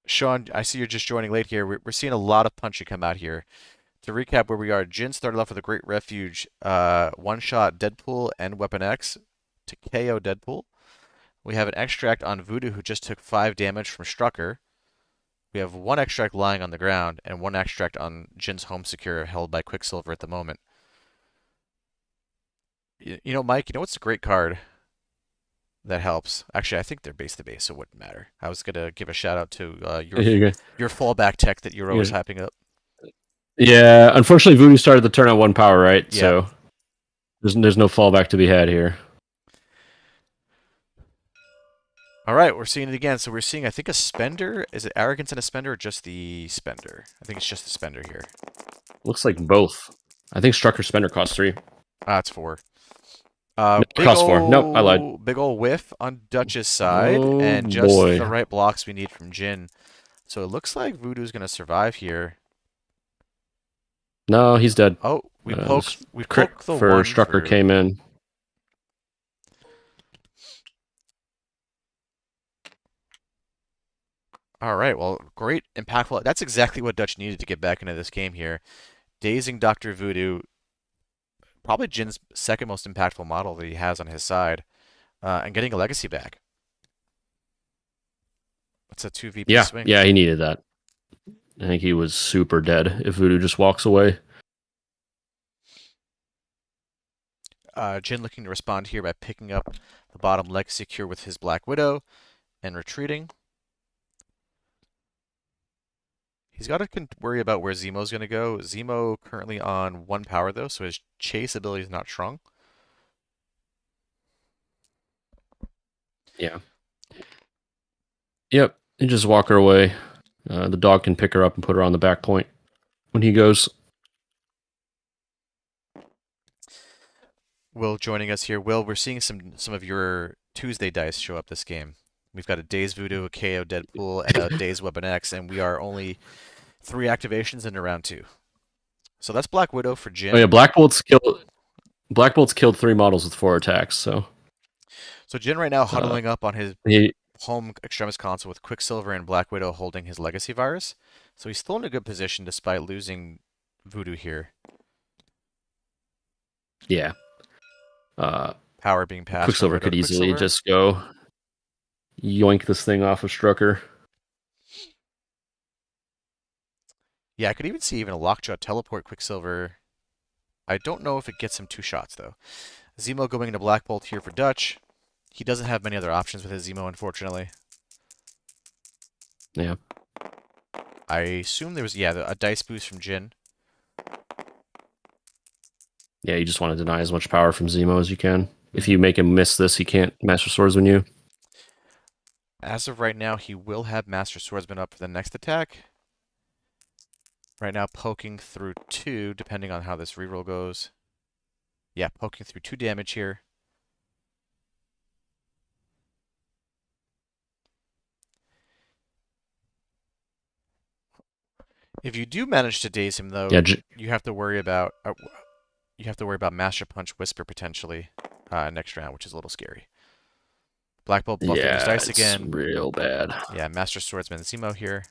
Sean, I see you're just joining late here. We're seeing a lot of punchy come out here to recap where we are, Jin started off with a great refuge, one-shot Deadpool and Weapon X to KO Deadpool. We have an extract on Voodoo who just took 5 damage from Strucker. We have one extract lying on the ground and one extract on Jin's home secure held by Quicksilver at the moment. You know, Mike, you know what's a great card that helps? Actually, I think they're base to base, so it wouldn't matter. I was gonna give a shout out to your fallback tech that you're always hyping up. Yeah, unfortunately, Voodoo started the turn on 1 power, right? Yeah. So there's no fallback to be had here. All right, we're seeing it again. So we're seeing, I think, a spender. Is it arrogance and a spender, or just the spender? I think it's just the spender here. Looks like both. I think Strucker Spender costs 3. It's 4. No, costs 4. Nope, I lied. Big ol' whiff on Dutch's side, Oh, and just boy. the right blocks we need from Jin. So it looks like Voodoo's gonna survive here. No, he's dead. Oh, we poked the for one Strucker through. came in. All right, well, great, impactful. That's exactly what Dutch needed to get back into this game here. Dazing Dr. Voodoo, probably Jin's second most impactful model that he has on his side, and getting a legacy back. It's a 2 VP swing. Yeah, he needed that. I think he was super dead if Voodoo just walks away. Jin looking to respond here by picking up the bottom legacy cure with his Black Widow and retreating. He's got to worry about where Zemo's going to go. Zemo currently on 1 power, though, so his chase ability is not strong. Yeah. Yep, and just walk her away. The dog can pick her up and put her on the back point when he goes. Will joining us here. Will, we're seeing some of your Tuesday dice show up this game. We've got a Daze Voodoo, a KO Deadpool, and a Daze Weapon X, and we are only 3 activations into round 2. So that's Black Widow for Jin. Oh yeah, Black Bolt's killed 3 models with 4 attacks. So Jin right now huddling up on his home extremis console with Quicksilver and Black Widow holding his legacy virus. So he's still in a good position despite losing Voodoo here. Yeah. Power being passed. Quicksilver could easily just go yoink this thing off of Strucker. Yeah, I could even see a Lockjaw teleport Quicksilver. I don't know if it gets him 2 shots, though. Zemo going into Black Bolt here for Dutch. He doesn't have many other options with his Zemo, unfortunately. Yeah. I assume there was, a dice boost from Jin. Yeah, you just want to deny as much power from Zemo as you can. If you make him miss this, he can't Master Swordsman you. As of right now, he will have Master Swordsman up for the next attack. Right now, poking through 2, depending on how this reroll goes. Yeah, poking through 2 damage here. If you do manage to daze him, though, you have to worry about Master Punch Whisper potentially next round, which is a little scary. Black Bolt buffing his dice again. Real bad. Yeah, Master Swordsman Zemo here.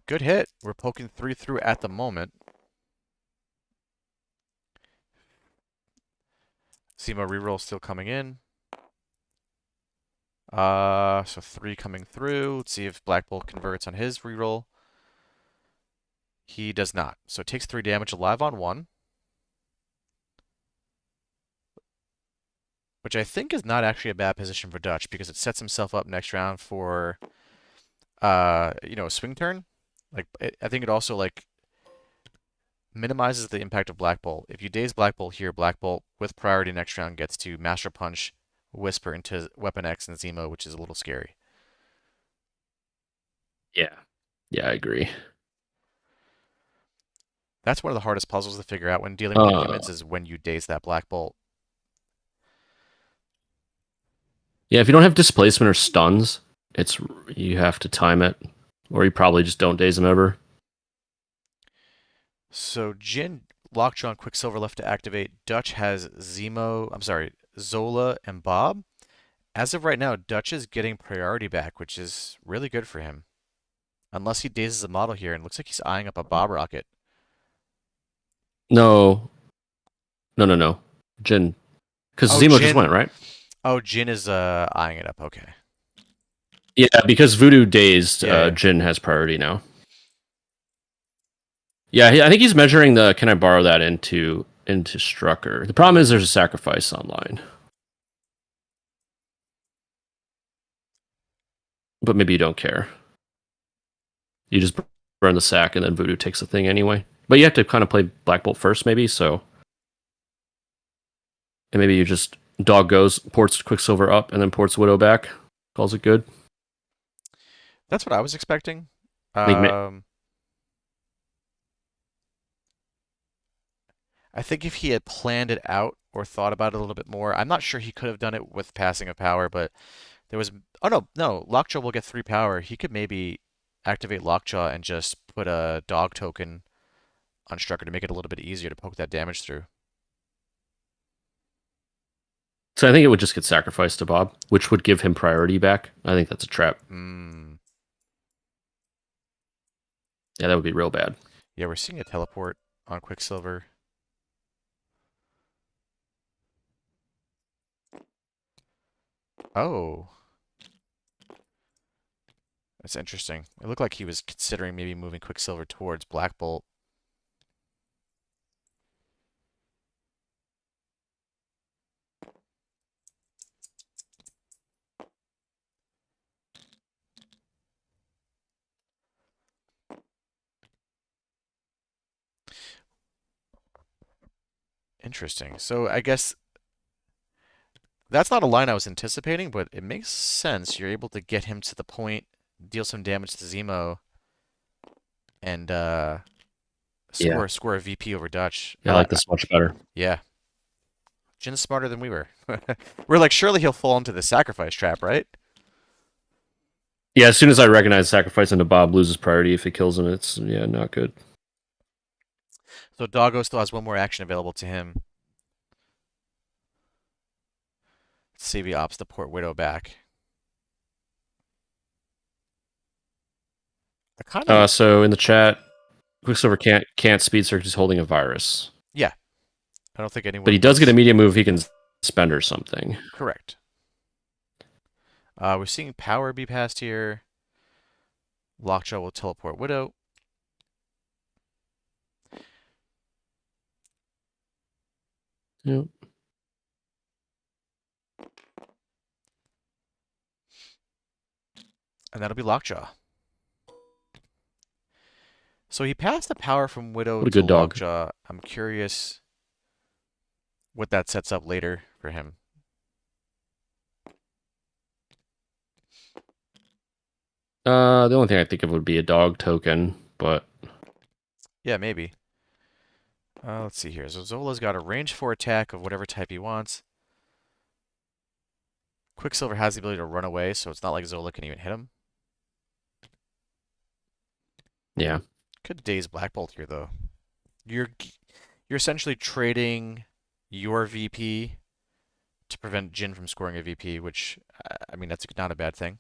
Good hit. We're poking 3 through at the moment. Zemo reroll still coming in. So 3 coming through. Let's see if Black Bolt converts on his reroll. He does not. So it takes 3 damage alive on 1. Which I think is not actually a bad position for Dutch because it sets himself up next round for a swing turn. I think it also minimizes the impact of Black Bolt. If you daze Black Bolt here, Black Bolt with priority next round gets to Master Punch, Whisper into Weapon X and Zemo, which is a little scary. Yeah, I agree. That's one of the hardest puzzles to figure out when dealing with Inhumans is when you daze that Black Bolt. Yeah, if you don't have displacement or stuns, you have to time it, or you probably just don't daze him ever. So Jin, Lockjaw, and Quicksilver left to activate. Dutch has Zola, and Bob. As of right now, Dutch is getting priority back, which is really good for him. Unless he dazes a model here, and looks like he's eyeing up a Bob Rocket. No, no. Jin, because Oh, Zemo just Jin. went right. Oh, Jin is eyeing it up. Okay. Yeah, because Voodoo dazed, Yeah, yeah. Jin has priority now. Yeah, I think he's measuring the. Can I borrow that into Strucker? The problem is there's a sacrifice online, but maybe you don't care. You just burn the sack, and then Voodoo takes the thing anyway. But you have to kind of play Black Bolt first, maybe. So, and maybe you just dog goes, ports Quicksilver up, and then ports Widow back. Calls it good. That's what I was expecting. I think Um, I think if he had planned it out or thought about it a little bit more, I'm not sure he could have done it with passing of power, but there was. Oh no, no. Lockjaw will get 3 power. He could maybe activate Lockjaw and just put a dog token on Strucker to make it a little bit easier to poke that damage through. so. I think it would just get sacrificed to Bob, which would give him priority back. I think that's a trap. Hmm. Yeah, that would be real bad. Yeah, we're seeing a teleport on Quicksilver. Oh, that's interesting. It looked like he was considering maybe moving Quicksilver towards Black Bolt. Interesting. So I guess that's not a line I was anticipating, but it makes sense. You're able to get him to the point, deal some damage to Zemo, and Yeah, score a VP over Dutch. yeah, I like this much better. Yeah, Jin's smarter than we were. We're like, surely he'll fall into the sacrifice trap, right? Yeah, as soon as I recognize sacrifice into Bob loses priority if it kills him, it's not good. So Doggo still has one more action available to him. Let's see if he opts to port Widow back. I kind of, So in the chat, Quicksilver can't speed search. He's holding a virus, yeah. I don't think but he anyone does get a was media move. He can spend or something. correct. We're seeing power be passed here. Lockjaw will teleport Widow. Yep. And that'll be Lockjaw. So he passed the power from Widow What a to good dog. Lockjaw. I'm curious what that sets up later for him. The only thing I think of would be a dog token, but Yeah, maybe. Let's see here. So Zola's got a range 4 attack of whatever type he wants. Quicksilver has the ability to run away, so it's not like Zola can even hit him. yeah. Could daze Black Bolt here, though. You're you're essentially trading your VP to prevent Jin from scoring a VP, which, I mean, that's not a bad thing.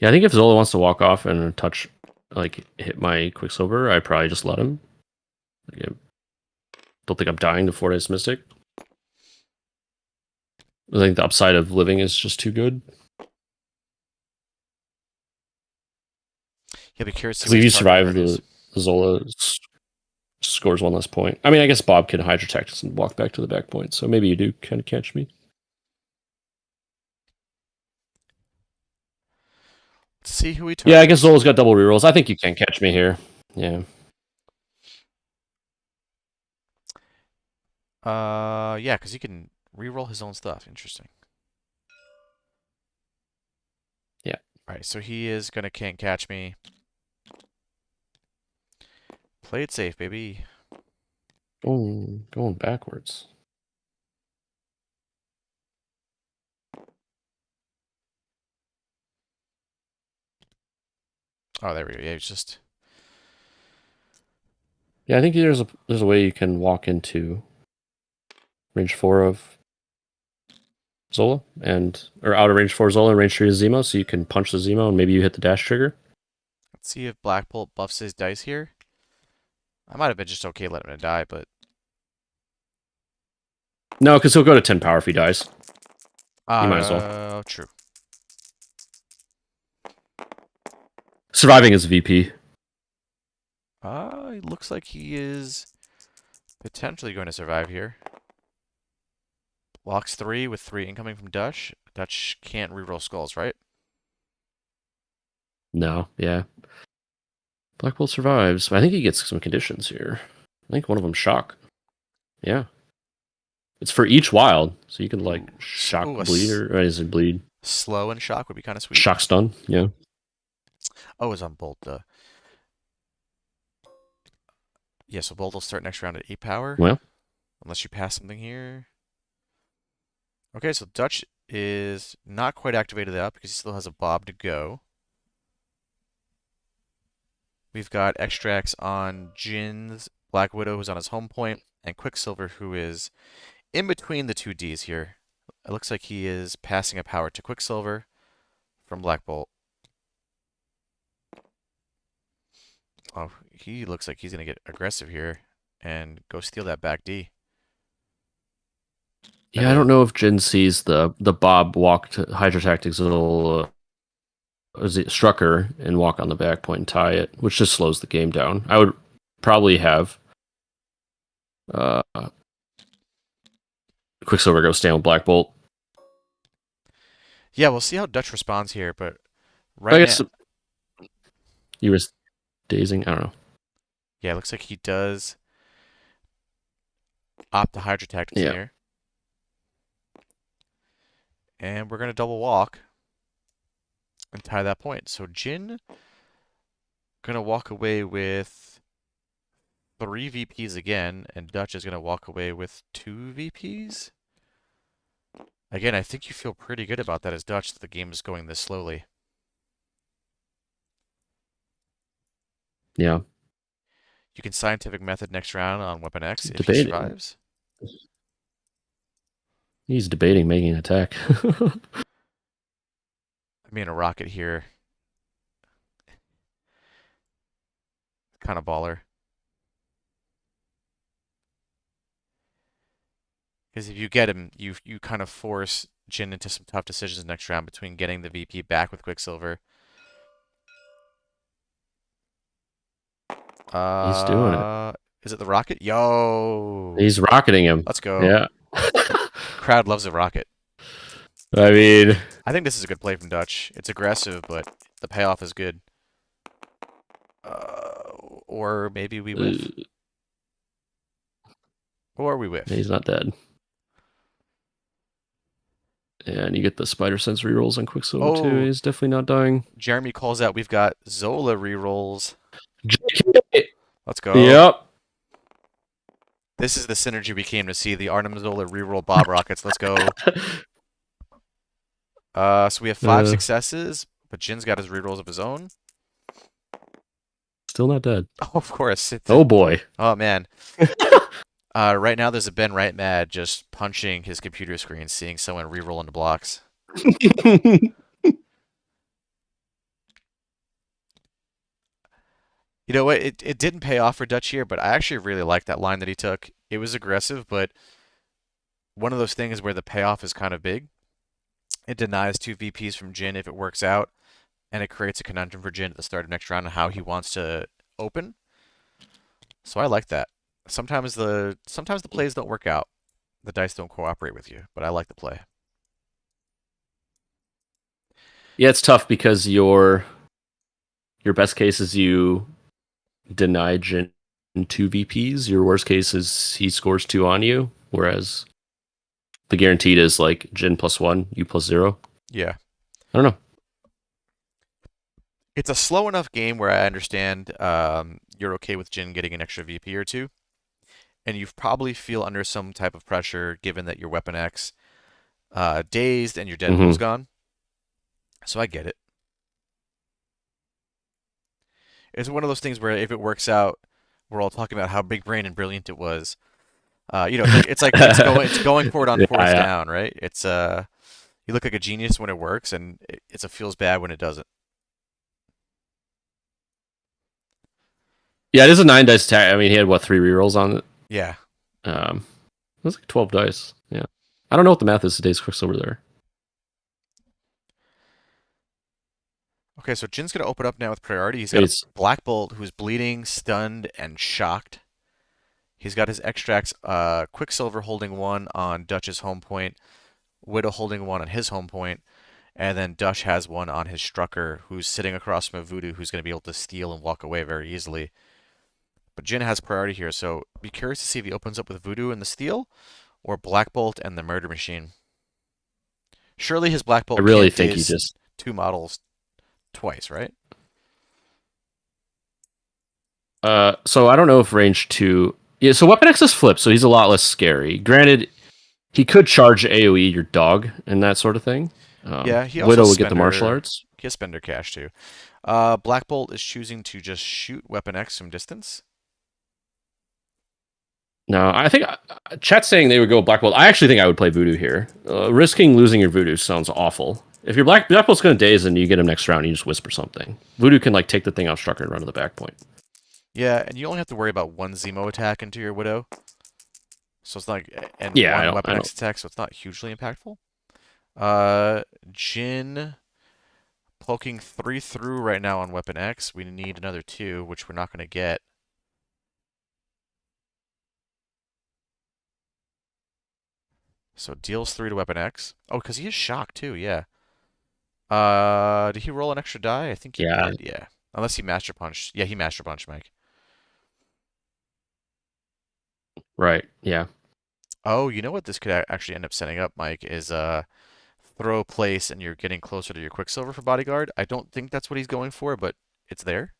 Yeah, I think if Zola wants to walk off and touch, like, hit my Quicksilver, I probably just let him. Like, I don't think I'm dying to Fortis Mystic. I think the upside of living is just too good. He'll be curious to see Because what if his you target survive card is. the Zola scores one less point. I mean, I guess Bob can Hydra Tactics and walk back to the back point, so maybe you do kind of catch me. Let's see who he Yeah, I guess targets. Zola's got double rerolls. I think you can catch me here. Yeah. Yeah, because he can reroll his own stuff. Interesting. Yeah. All right, so he is gonna can't catch me. Play it safe, baby. Going backwards. Oh, there we go. Yeah, he's just. Yeah, I think there's a way you can walk into range 4 of Zola, or out of range 4 Zola and range 3 of Zemo, so you can punch the Zemo and maybe you hit the dash trigger. Let's see if Black Bolt buffs his dice here. I might have been just okay letting him die, but No, because he'll go to 10 power if he dies. You might as well. True. Surviving is VP. It looks like he is potentially going to survive here. Blocks 3 with 3 incoming from Dutch. Dutch can't reroll skulls, right? No, yeah. Black Bolt survives. I think he gets some conditions here. I think one of them shock. Yeah. It's for each wild, so you can like shock bleed or is it bleed? Slow and shock would be kind of sweet. Shock stun, yeah. Oh, it's on Bolt. Yeah, so Bolt will start next round at 8 power. Well, unless you pass something here. Okay, so Dutch is not quite activated out because he still has a Bob to go. We've got extracts on Jin's Black Widow, who's on his home point, and Quicksilver, who is in between the two Ds here. It looks like he is passing a power to Quicksilver from Black Bolt. Oh, he looks like he's going to get aggressive here and go steal that back D. Yeah, I don't know if Jin sees the Bob walk to Hydra Tactics little Strucker and walk on the back point and tie it, which just slows the game down. I would probably have Quicksilver go stand with Black Bolt. Yeah, we'll see how Dutch responds here, but I guess he was dazing. I don't know. Yeah, it looks like he does opt to Hydra Tactics here. And we're going to double walk and tie that point. So Jin going to walk away with 3 VPs again, and Dutch is going to walk away with 2 VPs. Again, I think you feel pretty good about that as Dutch, that the game is going this slowly. Yeah. You can scientific method next round on Weapon X if debating. he survives. He's debating making an attack. I mean, a rocket here. Kind of baller. Because if you get him, you kind of force Jin into some tough decisions next round between getting the VP back with Quicksilver. He's doing it. Is it the rocket? Yo! He's rocketing him. Let's go. Yeah. Crowd loves a rocket. I mean, I think this is a good play from Dutch. It's aggressive, but the payoff is good. Or maybe we whiff. Or we whiff. He's not dead. And you get the spider sense rerolls on Quicksilver too. He's definitely not dying. Jeremy calls out, we've got Zola rerolls. Let's go. Yep. This is the synergy we came to see. The Arnim Zola reroll Bob Rockets. Let's go. So we have 5 successes, but Jin's got his rerolls of his own. Still not dead. Oh, of course. Oh boy. Oh man. Right now there's a Ben Right mad just punching his computer screen, seeing someone reroll into blocks. You know what? It didn't pay off for Dutch here, but I actually really liked that line that he took. It was aggressive, but one of those things where the payoff is kind of big. It denies 2 VPs from Jin if it works out, and it creates a conundrum for Jin at the start of next round on how he wants to open. So I like that. Sometimes the plays don't work out. The dice don't cooperate with you, but I like the play. Yeah, it's tough because your best case is you deny Jin 2 VPs. Your worst case is he scores 2 on you, whereas the guaranteed is like Jin +1, you +0. Yeah. I don't know. It's a slow enough game where I understand you're okay with Jin getting an extra VP or 2. And you probably feel under some type of pressure given that your Weapon X dazed and your Deadpool's gone. So I get it. It's one of those things where if it works out, we're all talking about how big brain and brilliant it was. it's going for it on Yeah, fourth yeah, down, right? You look like a genius when it works, and it feels bad when it doesn't. yeah. It is a 9 dice attack. I mean, he had what, 3 rerolls on it. Yeah. It was like 12 dice. Yeah, I don't know what the math is today's Quicksilver there. Okay, so Jin's gonna open up now with priority. He's got a It's Black Bolt who's bleeding, stunned, and shocked. He's got his extracts, Quicksilver holding one on Dutch's home point, Widow holding one on his home point, and then Dutch has one on his Strucker, who's sitting across from a Voodoo, who's going to be able to steal and walk away very easily. But Jin has priority here, so be curious to see if he opens up with Voodoo and the Steal, or Black Bolt and the Murder Machine. Surely his Black I Bolt really can't think he phase just two models twice, right? So I don't know if range 2. Yeah, so Weapon X is flipped, so he's a lot less scary. Granted, he could charge AoE your dog and that sort of thing. Yeah, he also Widow has would get the martial Spender. arts. He has Spender cash too. Black Bolt is choosing to just shoot Weapon X from distance. No, I think chat's saying they would go Black Bolt. I actually think I would play Voodoo here. Risking losing your Voodoo sounds awful. If your Black Bolt's going to daze and you get him next round, you just whisper something. Voodoo can like take the thing off Strucker and run to the back point. Yeah, and you only have to worry about one Zemo attack into your Widow. So it's not, and Yeah, one I Weapon don't. X attack, so it's not hugely impactful. Jin poking 3 through right now on Weapon X. We need another 2, which we're not going to get. So deals 3 to Weapon X. Oh, because he is shocked too, yeah. Did he roll an extra die? I think he Yeah, did, yeah. Unless he Master Punched. Yeah, he Master Punched, Mike. right. Yeah, Oh, you know what this could actually end up setting up, Mike, is throw place and you're getting closer to your Quicksilver for Bodyguard. I don't think that's what he's going for, but it's there.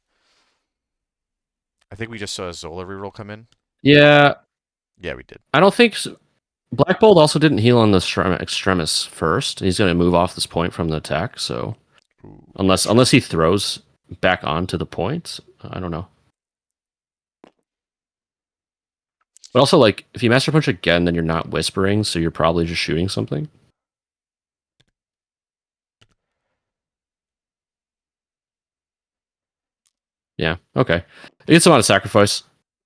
I think we just saw a Zola reroll come in. yeah. Yeah, we did. I don't think Black Bolt also didn't heal on the Extremis first. He's going to move off this point from the attack. So Ooh, unless that's true. unless he throws back onto the point, I don't know. But also, like, if you Master Punch again, then you're not whispering, so you're probably just shooting something. Yeah. Okay. It gets him on a sacrifice.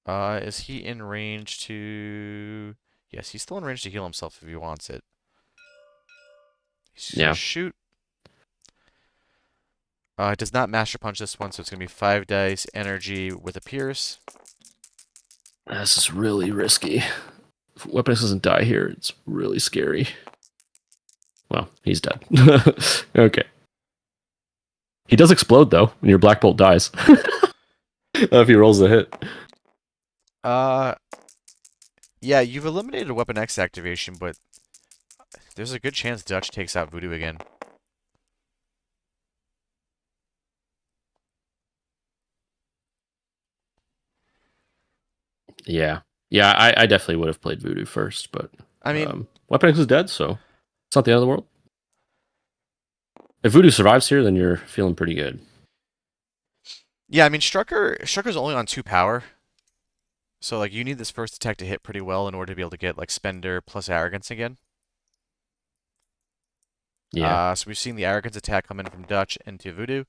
Is he in range to... Yes, he's still in range to heal himself if he wants it. He's gonna Yeah. shoot. It does not Master Punch this one, so it's gonna be 5 dice, energy with a Pierce. This is really risky. If Weapon X doesn't die here, it's really scary. Well, he's dead. Okay. He does explode, though, when your Black Bolt dies. If he rolls a hit. Uh, yeah, you've eliminated a Weapon X activation, but there's a good chance Dutch takes out Voodoo again. Yeah. Yeah, I definitely would have played Voodoo first, but I mean, Weapon X is dead, so it's not the end of the world. If Voodoo survives here, then you're feeling pretty good. yeah, I mean Strucker's only on 2 power, so like you need this first attack to hit pretty well in order to be able to get like Spender plus Arrogance again. Yeah. So we've seen the Arrogance attack come in from Dutch into Voodoo.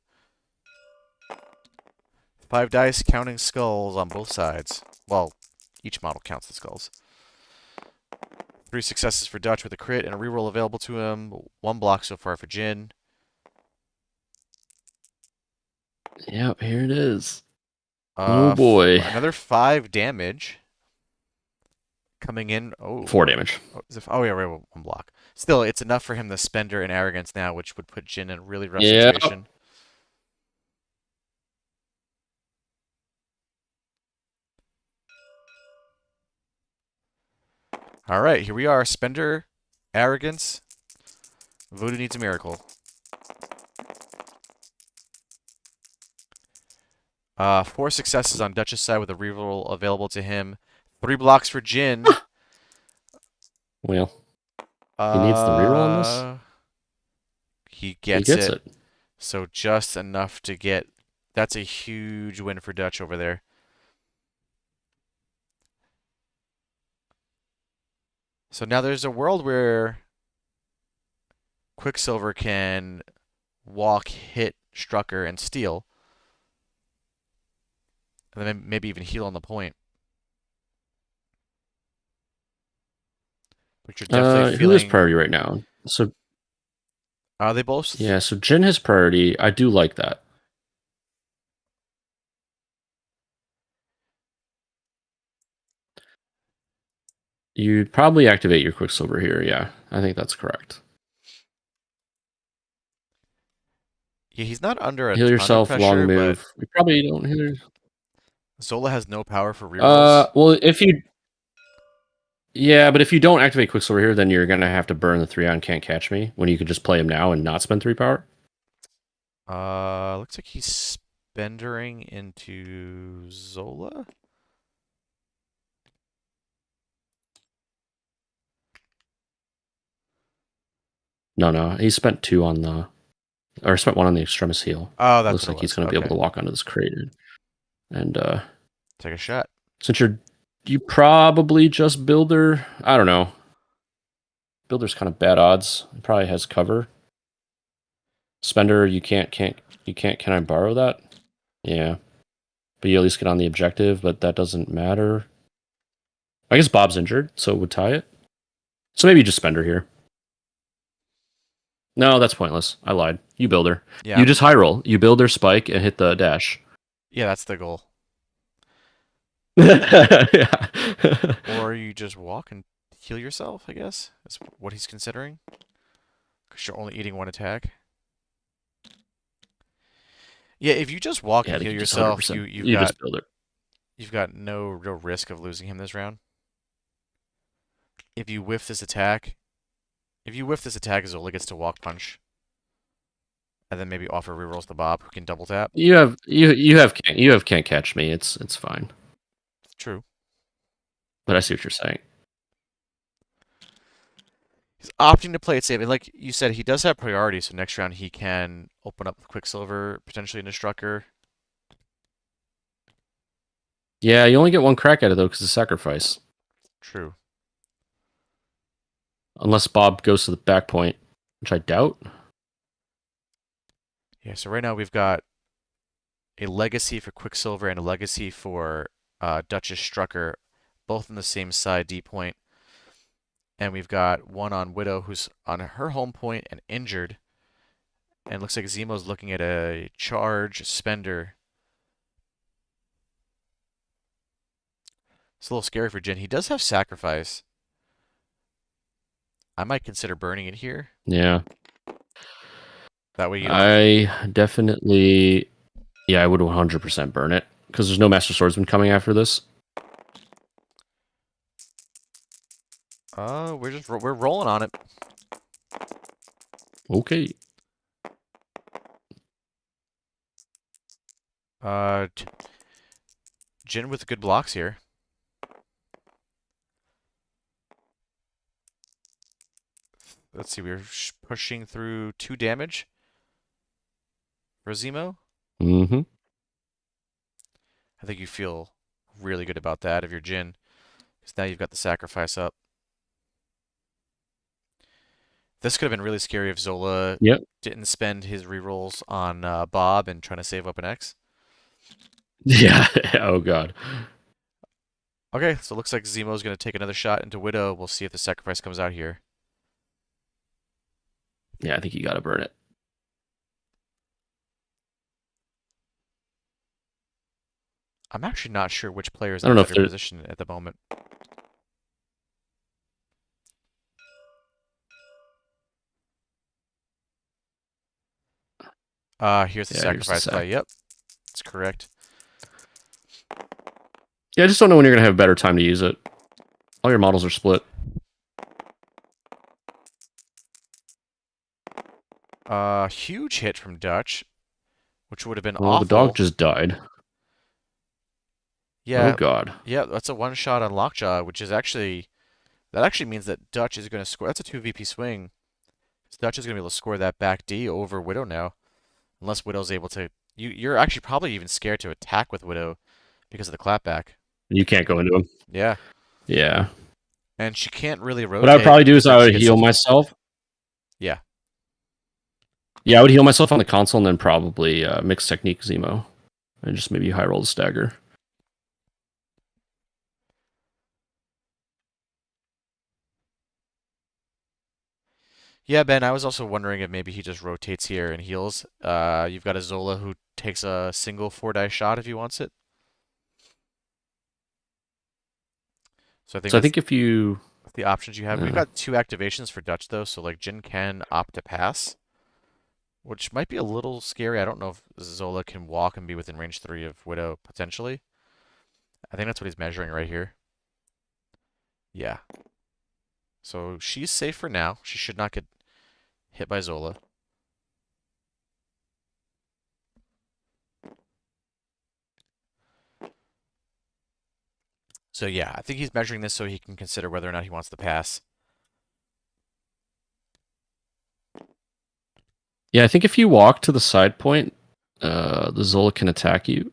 5 dice, counting skulls on both sides. Well, each model counts the skulls. 3 successes for Dutch with a crit and a reroll available to him. 1 block so far for Jin. Yep, here it is. Oh boy. Another 5 damage coming in. 4 damage. Oh yeah, right, 1 block. Still, it's enough for him to Spender and Arrogance now, which would put Jin in a really rough Yeah. situation. All right, here we are. Spender, Arrogance. Voodoo needs a miracle. 4 successes on Dutch's side with a reroll available to him. 3 blocks for Jin. Well, he needs the reroll on this. He He gets gets it. it. So just enough to get. That's a huge win for Dutch over there. So now there's a world where Quicksilver can walk, hit Strucker, and steal, and then maybe even heal on the point. But you're definitely Who is feeling. priority right now? So Are they both? yeah, so Jin has priority. I do like that. You'd probably activate your Quicksilver here. Yeah, I think that's correct. Yeah, he's not under a Heal ton of yourself, long pressure, but move. You probably don't heal. Zola has no power for rerolls. Well, if you yeah, but if you don't activate Quicksilver here, then you're gonna have to burn the 3 on Can't Catch Me when you could just play him now and not spend 3 power. Looks like he's spendering into Zola. No, he spent 2 on the or spent 1 on the Extremis heal. Oh, that's Looks what it like he's was. gonna be able Okay, to walk onto this crate. And take a shot. since you probably just Builder, I don't know. Builder's kind of bad odds. He probably has cover. Spender, you can't. Can I borrow that? Yeah, but you at least get on the objective. But that doesn't matter. I guess Bob's injured, so it would tie it. So maybe just Spender here. No, that's pointless. I lied. You Builder. Yeah, You just high roll. You Builder spike and hit the dash. yeah, that's the goal. Yeah. Or you just walk and heal yourself, I guess. That's what he's considering. Because you're only eating one attack. Yeah, if you just walk Yeah, and I think heal you just yourself, 100%. You just Builder. you've got no real risk of losing him this round. If you whiff this attack, Zola gets to walk punch, and then maybe offer rerolls to Bob, who can double tap. You have can't catch me. It's fine. True. But I see what you're saying. He's opting to play it safe, and like you said, he does have priority. So next round he can open up with Quicksilver, potentially into Strucker. Yeah, you only get one crack at it though because of sacrifice. True. Unless Bob goes to the back point, which I doubt. Yeah. So right now we've got a legacy for Quicksilver and a legacy for Duchess Strucker, both in the same side D point. And we've got one on Widow who's on her home point and injured. And looks like Zemo's looking at a charge spender. It's a little scary for Jin. He does have sacrifice. I might consider burning it here. Yeah. That way you don't. I definitely. Yeah, I would 100% burn it because there's no Master Swordsman coming after this. We're rolling on it. Okay. Uh, Jin with good blocks here. Let's see, we're pushing through 2 damage for Zemo. Mm-hmm. I think you feel really good about that if you're Jin, because now you've got the sacrifice up. This could have been really scary if Zola Yep. didn't spend his rerolls on Bob and trying to save Weapon X. Yeah. Oh god. Okay, so it looks like Zemo's going to take another shot into Widow. We'll see if the sacrifice comes out here. Yeah, I think you got to burn it. I'm actually not sure which player is I in don't a know if better there's. position at the moment. Here's the Yeah, here's the sacrifice play. sack. Yep, that's correct. Yeah, I just don't know when you're gonna have a better time to use it. All your models are split. Huge hit from Dutch, which would have been Well, the dog awful. just died. Oh Yeah, god. yeah, that's a one shot on Lockjaw, which is actually that actually means that Dutch is going to score. That's a 2 VP swing. So Dutch is going to be able to score that back D over Widow now, unless Widow's able to. You're actually probably even scared to attack with Widow because of the clapback. You can't go into him. Yeah. Yeah. And she can't really What I would rotate probably do because is then I she would gets heal into... myself. Yeah. Yeah, I would heal myself on the console and then probably mix technique Zemo and just maybe high roll the stagger. Yeah, Ben, I was also wondering if maybe he just rotates here and heals. You've got a Zola who takes a single 4-die shot if he wants it. So I think So I that's think if you the options you have. We've uh, got 2 activations for Dutch though, so like Jin can opt to pass, which might be a little scary. I don't know if Zola can walk and be within range 3 of Widow potentially. I think that's what he's measuring right here. Yeah. So she's safe for now. She should not get hit by Zola. So yeah, I think he's measuring this so he can consider whether or not he wants to pass. yeah, I think if you walk to the side point, the Zola can attack you.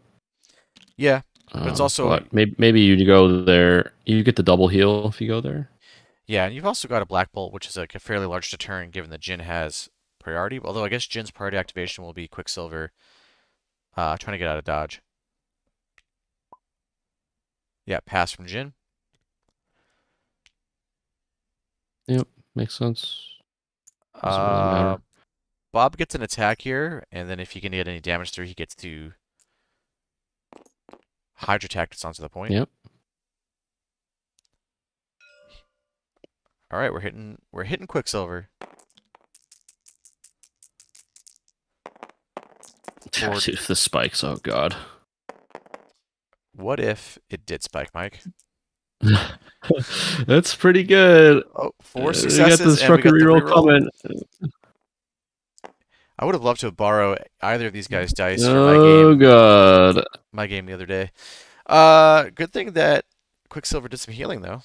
Yeah, but it's also... But maybe you go there. You get the double heal if you go there. Yeah, and you've also got a Black Bolt, which is like a fairly large deterrent given that Jin has priority. Although I guess Jin's priority activation will be Quicksilver trying to get out of dodge. Yeah, pass from Jin. Yep, makes sense. Doesn't really Uh, matter. Bob gets an attack here, and then if he can get any damage through, he gets to Hydra Tactics onto the point. Yep. All right, we're hitting Quicksilver. Or Dude, the spikes. Oh god. what if it did spike, Mike? That's pretty good. Oh, 4 We got the successes, and we Strucker got the reroll reroll. coming. I would have loved to borrow either of these guys' dice for Oh god. my game the other day. Good thing that Quicksilver did some healing though.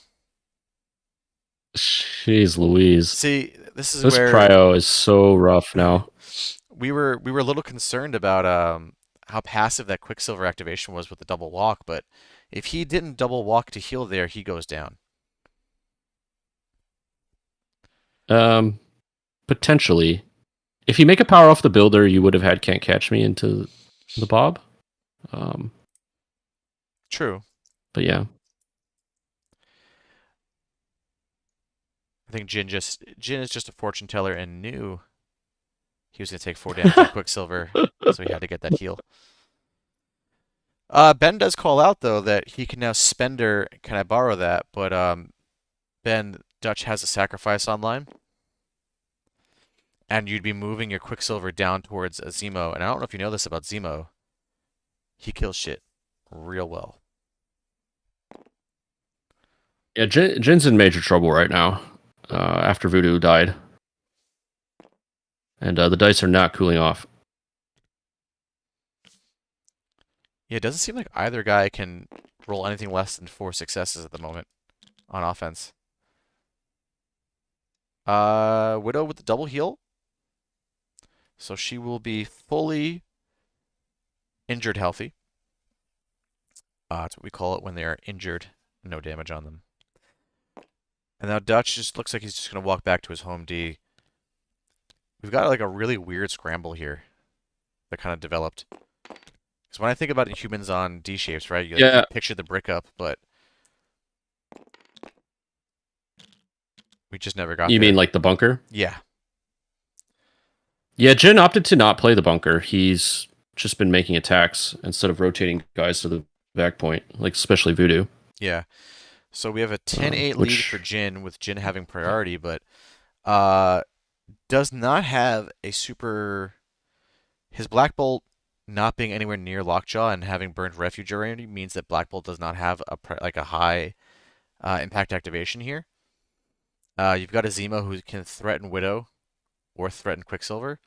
Jeez Louise. See, this is This where prio is so rough now. we were a little concerned about how passive that Quicksilver activation was with the double walk, but if he didn't double walk to heal there, he goes down. Um, Potentially. If you make a power off the builder, you would have had Can't Catch Me into the Bob. Um, True. but yeah. I think Jin is just a fortune teller and knew he was gonna take 4 damage on Quicksilver, so he had to get that heal. Ben does call out though that he can now spender. Can I borrow that? But Ben, Dutch has a sacrifice online, and you'd be moving your Quicksilver down towards a Zemo. And I don't know if you know this about Zemo. He kills shit real well. Yeah, Jin's in major trouble right now after Voodoo died. And the dice are not cooling off. Yeah, it doesn't seem like either guy can roll anything less than 4 successes at the moment on offense. Widow with the double heal. So she will be fully injured healthy. That's what we call it when they are injured. No damage on them. And now Dutch just looks like he's just going to walk back to his home D. We've got like a really weird scramble here that kind of developed. Because when I think about Inhumans on D shapes, right, you picture the brick up, but we just never got You there. mean like the bunker? Yeah. Yeah, Jin opted to not play the bunker. He's just been making attacks instead of rotating guys to the back point, like especially Voodoo. Yeah. So we have a 10-8 lead Which for Jin, with Jin having priority, but does not have a super... His Black Bolt not being anywhere near Lockjaw and having burned Refuge already means that Black Bolt does not have a high impact activation here. You've got a Zemo who can threaten Widow or threaten Quicksilver.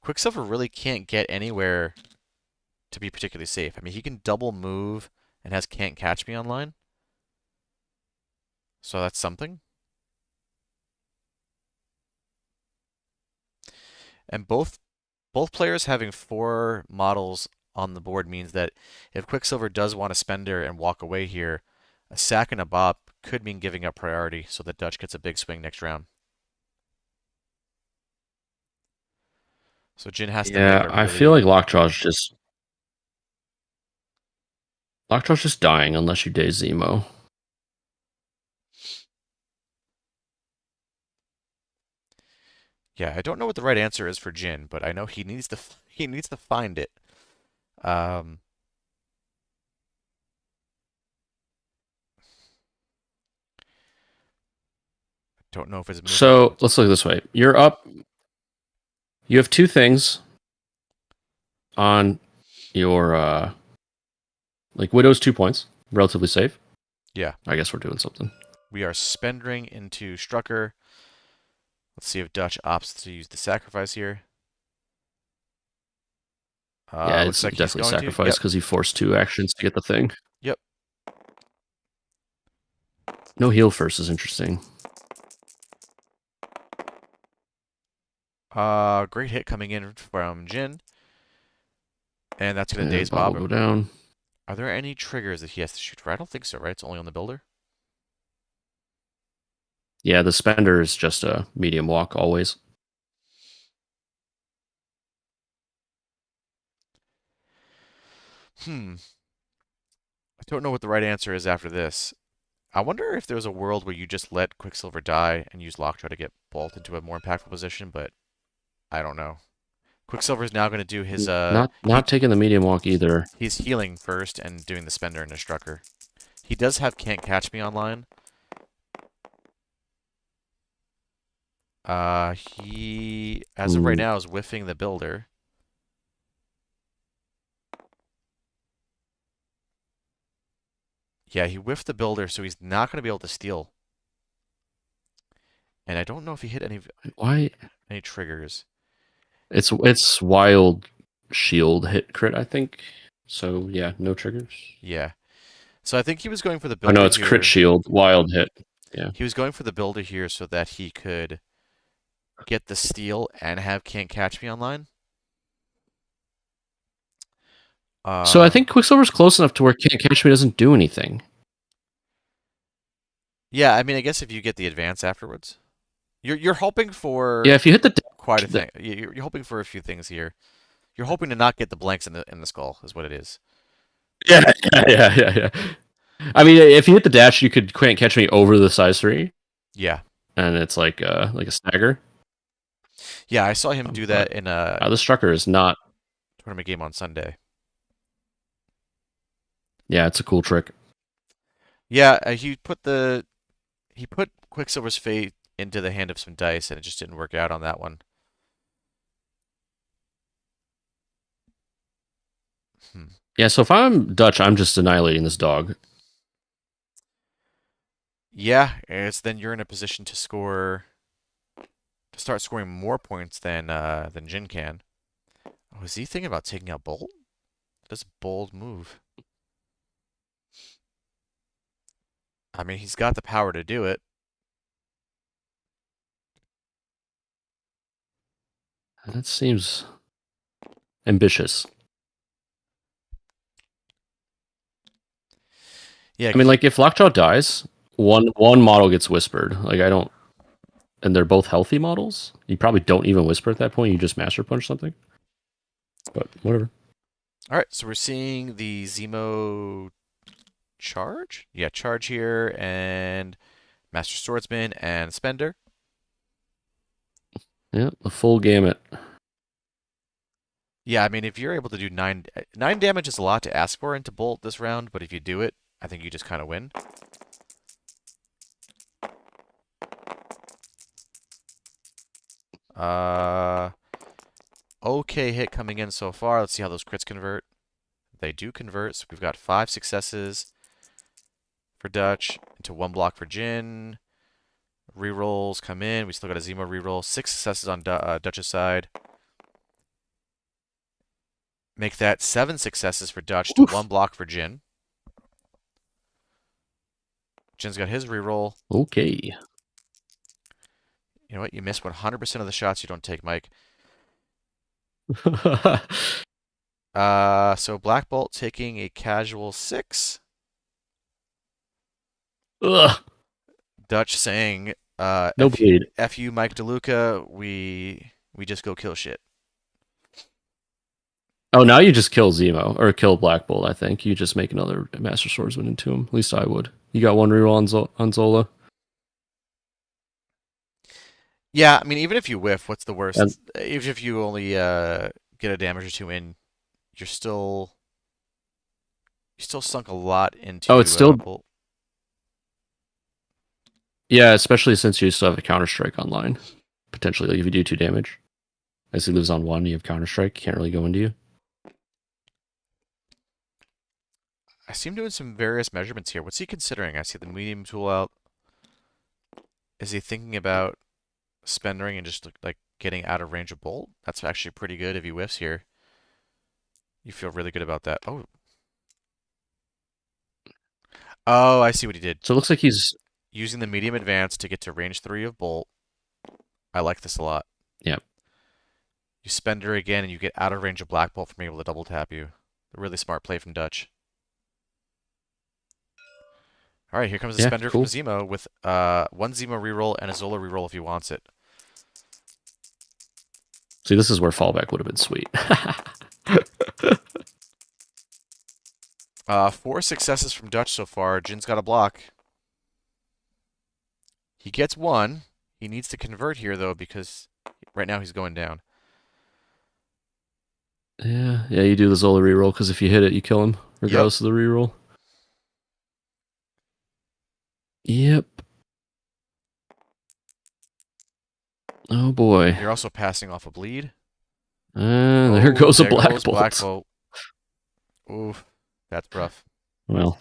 Quicksilver really can't get anywhere to be particularly safe. I mean, he can double move and has Can't Catch Me online. So that's something. And both players having 4 models on the board means that if Quicksilver does want to spender and walk away here, a sack and a bop could mean giving up priority so that Dutch gets a big swing next round. So Jin has to make Yeah, a I feel like really Lockjaw's just dying unless you daze Zemo. yeah. I don't know what the right answer is for Jin, but I know he needs to find it. Um, don't know if his movement. So let's look this way. You're up. You have two things on your like Widow's 2 points, relatively safe. Yeah, I guess we're doing something. we are spending into Strucker. Let's see if Dutch opts to use the sacrifice here. Yeah, Looks it's like he's definitely going to. sacrifice Yep, because he forced 2 actions to get the thing. yep. No heal first is interesting. Great hit coming in from Jin. And that's going to And daze Bob will Bob. go down. Are there any triggers that he has to shoot for? I don't think so, right? It's only on the builder. Yeah, the spender is just a medium walk always. Hmm. I don't know what the right answer is after this. I wonder if there's a world where you just let Quicksilver die and use Lockjaw to get Bolt into a more impactful position, but I don't know. Quicksilver's now going to do his Not taking the medium walk either. he's healing first and doing the spender and the Strucker. He does have Can't Catch Me online. He as of right now is whiffing the builder. Yeah, he whiffed the builder, so he's not going to be able to steal. And I don't know if he hit Why? any triggers. It's wild shield hit crit, I think. So yeah, no triggers. Yeah. So I think he was going for the Oh no, builder it's crit here. shield, wild hit. Yeah. He was going for the builder here so that he could get the steal and have Can't Catch Me online. So I Uh, think Quicksilver's close enough to where Can't Catch Me doesn't do anything. yeah, I mean, I guess if you get the advance afterwards, you're hoping Yeah, for if you hit the quite a dash, thing. You're hoping for a few things here. You're hoping to not get the blanks in the skull, is what it is. yeah, yeah. I mean, if you hit the dash, you could Can't Catch Me over the size 3, Yeah, and it's like a stagger. yeah, I saw him do But that in a the Strucker is not. tournament game on Sunday. Yeah, it's a cool trick. Yeah, he put Quicksilver's fate into the hand of some dice, and it just didn't work out on that one. Hmm. Yeah, so if I'm Dutch, I'm just annihilating this dog. Yeah, it's then you're in a position to start scoring more points than Jin can. Oh, is he thinking about taking out Bolt? That's a bold move. I mean, he's got the power to do it. That seems ambitious. Yeah, I mean, 'cause like if Lockjaw dies, one model gets whispered. Like I don't, and they're both healthy models. You probably don't even whisper at that point. You just master punch something. But whatever. all right, so we're seeing the Zemo charge. Yeah, charge here and Master Swordsman and Spender. Yeah, the full gamut. Yeah, I mean, if you're able to do nine damage is a lot to ask for into Bolt this round, but if you do it, I think you just kind of win. Uh, okay hit coming in so far. Let's see how those crits convert. They do convert, so we've got 5 successes for Dutch into 1 block for Jin. Rerolls come in. We still got a Zemo reroll. 6 successes on Dutch's side. Make that 7 successes for Dutch to Oof. 1 block for Jin. Jin's got his reroll. Okay. You know what? You miss 100% of the shots you don't take, Mike. So Black Bolt taking a casual 6. Ugh. Dutch saying, No bleed. F you, Mike Deluca. We just go kill shit. Oh, now you just kill Zemo or kill Black Bolt. I think you just make another Master Swordsman into him. At least I would. You got one reroll on Zola. Yeah, I mean, even if you whiff, what's the And worst? Even if you only get a damage or two in, you're still you still sunk a lot it's into still Bolt. yeah, especially since you still have a Counter Strike online. Potentially, like if you do 2 damage, as he lives on 1, you have Counter Strike. Can't really go into you. I see him doing some various measurements here. What's he considering? I see the medium tool out. Is he thinking about spending and just like getting out of range of Bolt? That's actually pretty good if he whiffs here. You feel really good about that. Oh. Oh, I see what he did. So it looks like he's Using the medium advance to get to range 3 of Bolt. I like this a lot. yeah. You spend her again and you get out of range of Black Bolt from being able to double tap you. A really smart play from Dutch. Alright, here comes the Yeah, spender cool. from Zemo with 1 Zemo reroll and a Zola reroll if he wants it. See, this is where fallback would have been sweet. 4 successes from Dutch so far. Jin's got a block. He gets 1. He needs to convert here, though, because right now he's going down. Yeah, you do the Zola reroll because if you hit it, you kill him regardless of the reroll. Yep. Oh boy. You're also passing off a bleed. There goes a there Black goes Bolt. Black Bolt. Oof, that's rough. Well.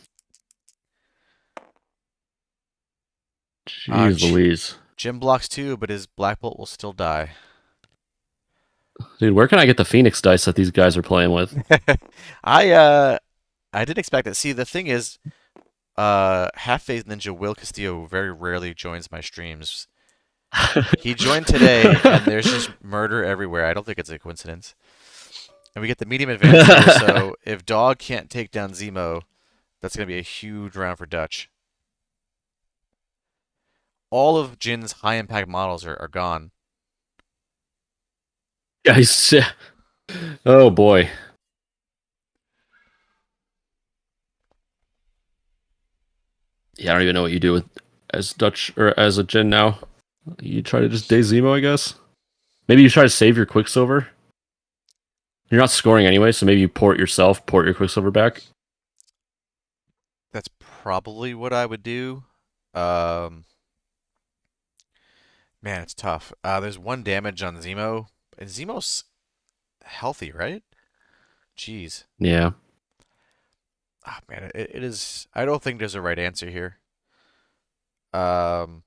Jeez Louise. Jin blocks 2, but his Black Bolt will still die. Dude, where can I get the Phoenix dice that these guys are playing with? I didn't expect it. See, the thing is, Half Phase Ninja Will Castillo very rarely joins my streams. He joined today, and there's just murder everywhere. I don't think it's a coincidence. And we get the medium advance here, so if Dog can't take down Zemo, that's going to be a huge round for Dutch. All of Jin's high-impact models are gone. Guys, oh boy. Yeah, I don't even know what you do with as Dutch or as a Jin now. You try to just day Zemo, I guess. Maybe you try to save your Quicksilver. You're not scoring anyway, so maybe you port yourself, port your Quicksilver back. That's probably what I would do. Man, it's tough. There's 1 damage on Zemo, and Zemo's healthy, right? Jeez. Yeah. Ah, man, it is. I don't think there's a right answer here. Um,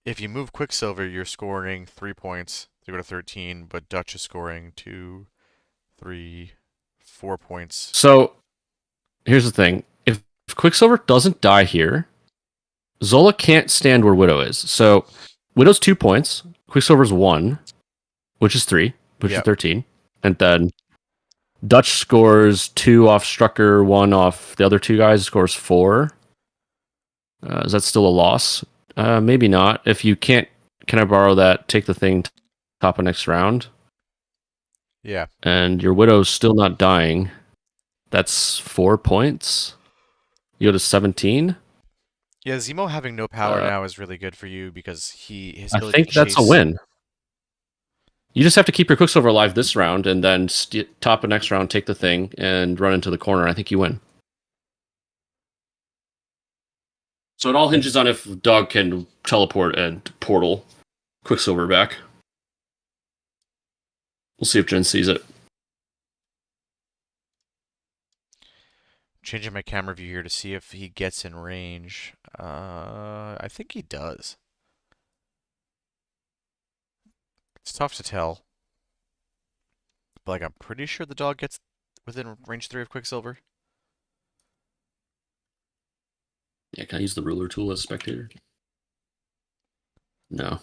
if you move Quicksilver, you're scoring 3 points to go to 13, but Dutch is scoring 2, 3, 4 points. So here's the thing: if Quicksilver doesn't die here, Zola can't stand where Widow is. So Widow's 2 points, Quicksilver's 1, which is 3, which is 13, and then Dutch scores 2 off Strucker, 1 off the other 2 guys, scores 4. Is that still a loss? Maybe not. If you can't, can I borrow that? Take the thing top of next round. Yeah. And your Widow's still not dying. That's 4 points. You go to 17. Yeah, Zemo having no power now is really good for you because his I ability think to that's a chase- win. You just have to keep your Quicksilver alive this round, and then top of next round, take the thing and run into the corner. I think you win. So it all hinges on if Dog can teleport and portal Quicksilver back. We'll see if Jen sees it. Changing my camera view here to see if he gets in range. I think he does. It's tough to tell. But like, I'm pretty sure the Dog gets within range 3 of Quicksilver. Yeah, can I use the ruler tool as a spectator? No.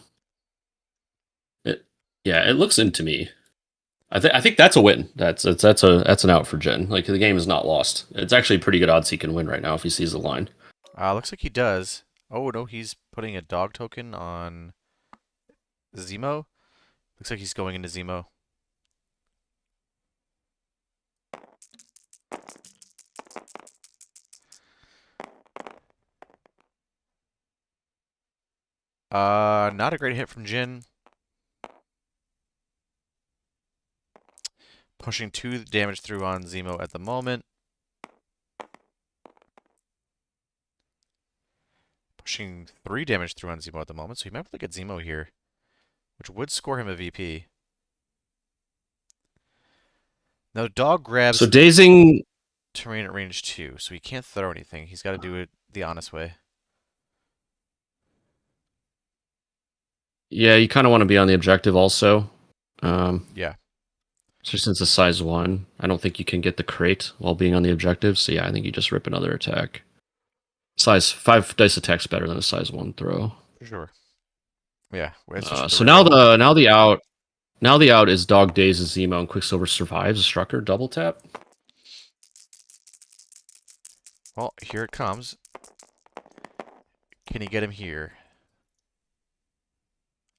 It looks into me. I think that's a win. That's an out for Jen. Like the game is not lost. It's actually pretty good odds he can win right now if he sees the line. Looks like he does. Oh no, he's putting a dog token on Zemo. Looks like he's going into Zemo. Not a great hit from Jin. Pushing 2 damage through on Zemo at the moment. Pushing 3 damage through on Zemo at the moment, so he might be able to get Zemo here, which would score him a VP. Now, dog So grabs dazing, terrain at range 2, so he can't throw anything. He's got to do it the honest way. yeah, you kind of want to be on the objective also. Yeah, So since it's size 1, I don't think you can get the crate while being on the objective. So yeah, I think you just rip another attack. Size 5 dice attack's better than a size 1 throw. for sure. Yeah, especially with the So now reroll. the out is dog dazes Zemo and Quicksilver survives a Strucker double tap. Well, here it comes. Can he get him here?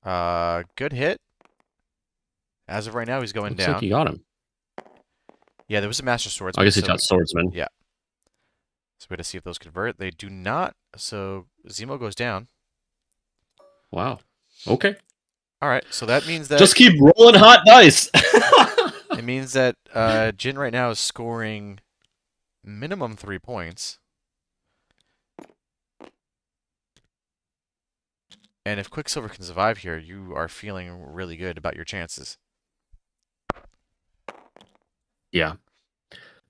Good hit. As of right now, he's going Looks like down. you got him. Yeah, there was a Master I Swordsman, guess he so got Swordsman. yeah. So we had to see if those convert. They do not, so Zemo goes down. Wow. Okay. All right, so that means that Just keep rolling hot dice. it means that Jin right now is scoring minimum 3 points. And if Quicksilver can survive here, you are feeling really good about your chances. Yeah.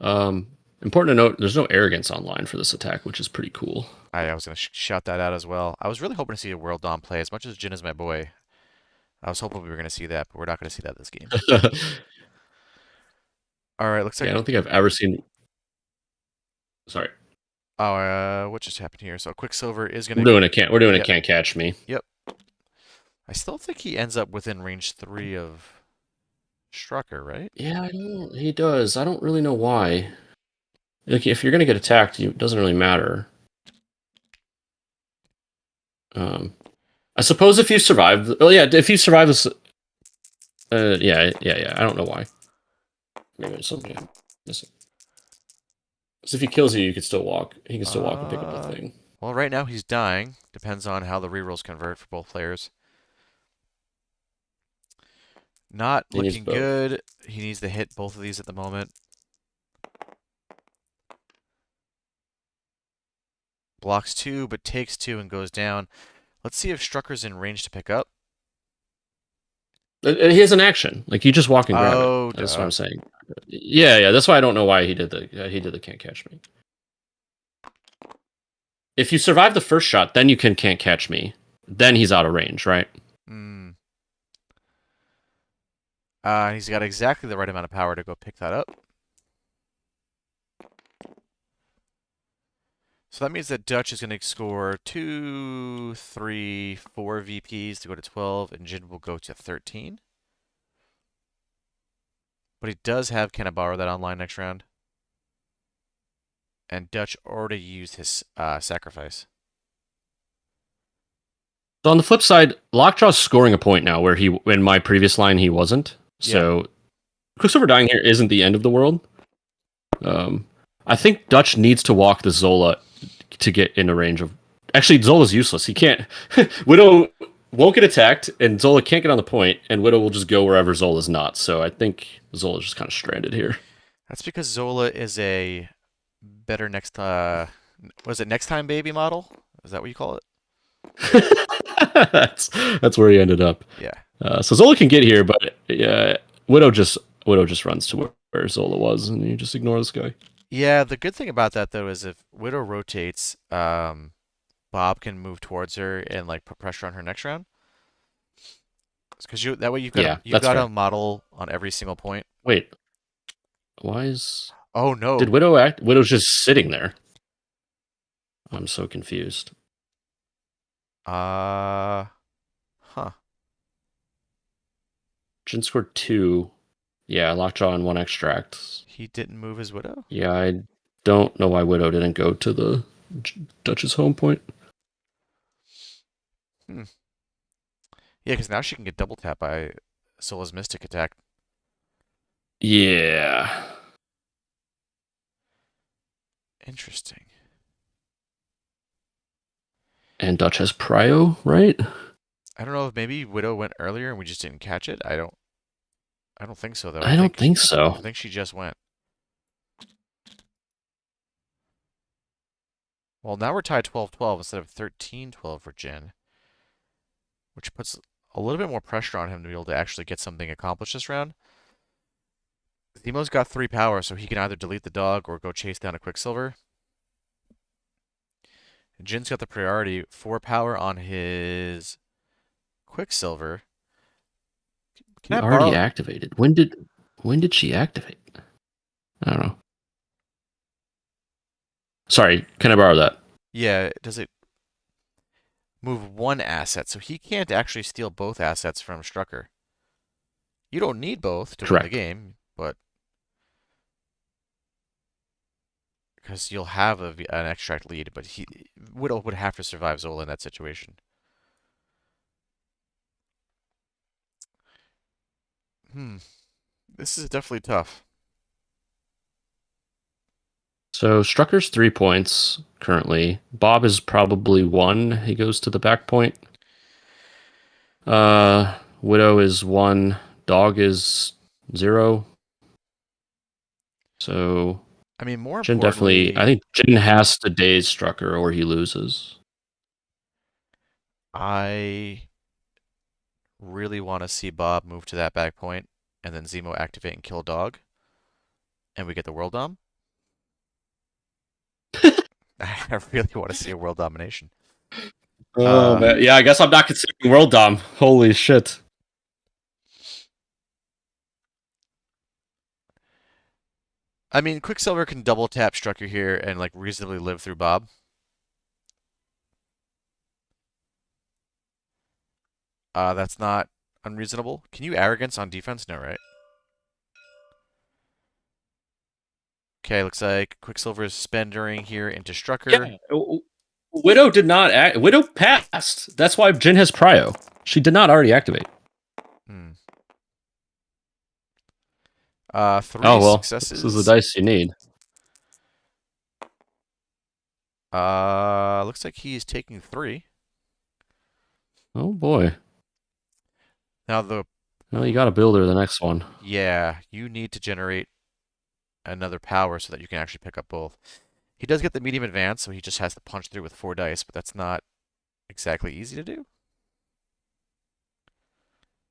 Important to note, there's no arrogance online for this attack, which is pretty cool. I was going to shout that out as well. I was really hoping to see a World Dom play. As much as Jin is my boy, I was hoping we were going to see that, but we're not going to see that this game. All right, looks Yeah, like... I don't think I've ever seen. Sorry, Oh, what just happened here? So Quicksilver is going we're to... doing a can't. We're doing a Yep. can't catch me. Yep. I still think he ends up within range 3 of Strucker, right? Yeah, I don't. He does. I don't really know why. Like, if you're gonna get attacked, it doesn't really matter. I suppose if you survive. Oh yeah, if you survive this. Yeah. I don't know why. Maybe it's something I'm missing. So if he kills you, you can still walk. He can still walk and pick up the thing. Well, right now he's dying. Depends on how the rerolls convert for both players. Not He needs looking both. good. He needs to hit both of these at the moment. Blocks 2, but takes 2 and goes down. Let's see if Strucker's in range to pick up. He has an action. Like you just walk and grab Oh, it. That's what I'm saying. Yeah. That's why I don't know why he did the can't catch me. If you survive the first shot, then you can't catch me. Then he's out of range, right? Hmm. He's got exactly the right amount of power to go pick that up. So that means that Dutch is going to score 2, 3, 4 VPs to go to 12, and Jin will go to 13. But he does have Can I Borrow That online next round? And Dutch already used his sacrifice. So on the flip side, Lockjaw's scoring a point now where he in my previous line he wasn't. So Quicksilver dying here isn't the end of the world. I think Dutch needs to walk the Zola to get into range of. Actually, Zola's useless. He can't. Widow won't get attacked, and Zola can't get on the point, and Widow will just go wherever Zola's not. So I think Zola's just kind of stranded here. That's because Zola is a better next was it next time baby model? Is that what you call it? that's where he ended up. Yeah. So Zola can get here, but Widow just runs to where Zola was, and you just ignore this guy. Yeah, the good thing about that though is if Widow rotates, Bob can move towards her and like put pressure on her next round. Because that way you've got a model on every single point. Wait, why is? Oh no! Did Widow act? Widow's just sitting there. I'm so confused. Huh. Jin scored 2. Yeah, Lockjaw and 1 extract. He didn't move his Widow? Yeah, I don't know why Widow didn't go to the Dutch's home point. Hmm. Yeah, because now she can get double tap by Sola's Mystic attack. Yeah. Interesting. And Dutch has Prio, right? I don't know if maybe Widow went earlier and we just didn't catch it. I don't think so though. I don't think so. I think she just went. Well, now we're tied 12-12 instead of 13-12 for Jin, which puts a little bit more pressure on him to be able to actually get something accomplished this round. Zemo's got 3 power, so he can either delete the dog or go chase down a Quicksilver. Jin's got the priority, 4 power on his Quicksilver. Can He I already borrow? activated. When did she activate? I don't know. Sorry, can I borrow that? Yeah, does it move 1 asset? So he can't actually steal both assets from Strucker. You don't need both to win the Correct. game, but because you'll have an extract lead, but Widow would have to survive Zola in that situation. This is definitely tough. So Strucker's 3 points currently. Bob is probably 1. He goes to the back point. Widow is 1. Dog is 0. So I mean, more Jin definitely. I importantly, think Jin has to daze Strucker or he loses. I really want to see Bob move to that back point and then Zemo activate and kill Dog, and we get the world dom. I really want to see a world domination. Oh man, yeah. I guess I'm not considering World Dom. Holy shit. I mean, Quicksilver can double tap Strucker here and like reasonably live through Bob. That's not unreasonable. Can you arrogance on defense? No, right? Okay, looks like Quicksilver is spendering here into Strucker. Yeah. Widow did not act. Widow passed. That's why Jin has Prio. She did not already activate. Hmm. 3 Oh well, this is the successes. dice you need. Looks like he's taking 3. Oh boy. Now Well, you got to build her the next one. yeah, you need to generate another power so that you can actually pick up both. He does get the medium advance, so he just has to punch through with 4 dice, but that's not exactly easy to do.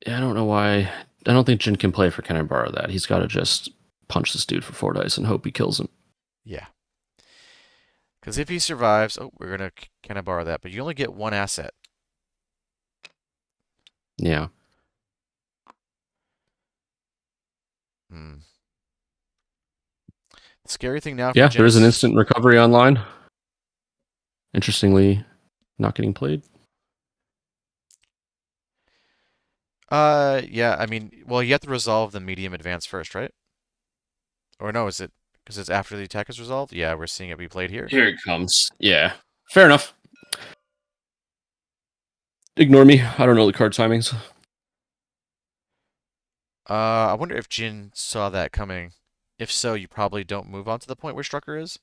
Yeah, I don't know why. I don't think Jin can play for Can I Borrow That. He's got to just punch this dude for 4 dice and hope he kills him. Yeah. Because if he survives, we're gonna can I borrow that? But you only get 1 asset. Yeah. Hmm. The scary thing now for Yeah, Jin there is an is instant recovery online. Interestingly, not getting played. yeah, I mean, well, you have to resolve the medium advance first, right? Or no, is it because it's after the attack is resolved? Yeah, we're seeing it be played here. Here it comes. Yeah. Fair enough. Ignore me. I don't know the card timings. I wonder if Jin saw that coming. If so, you probably don't move on to the point where Strucker is.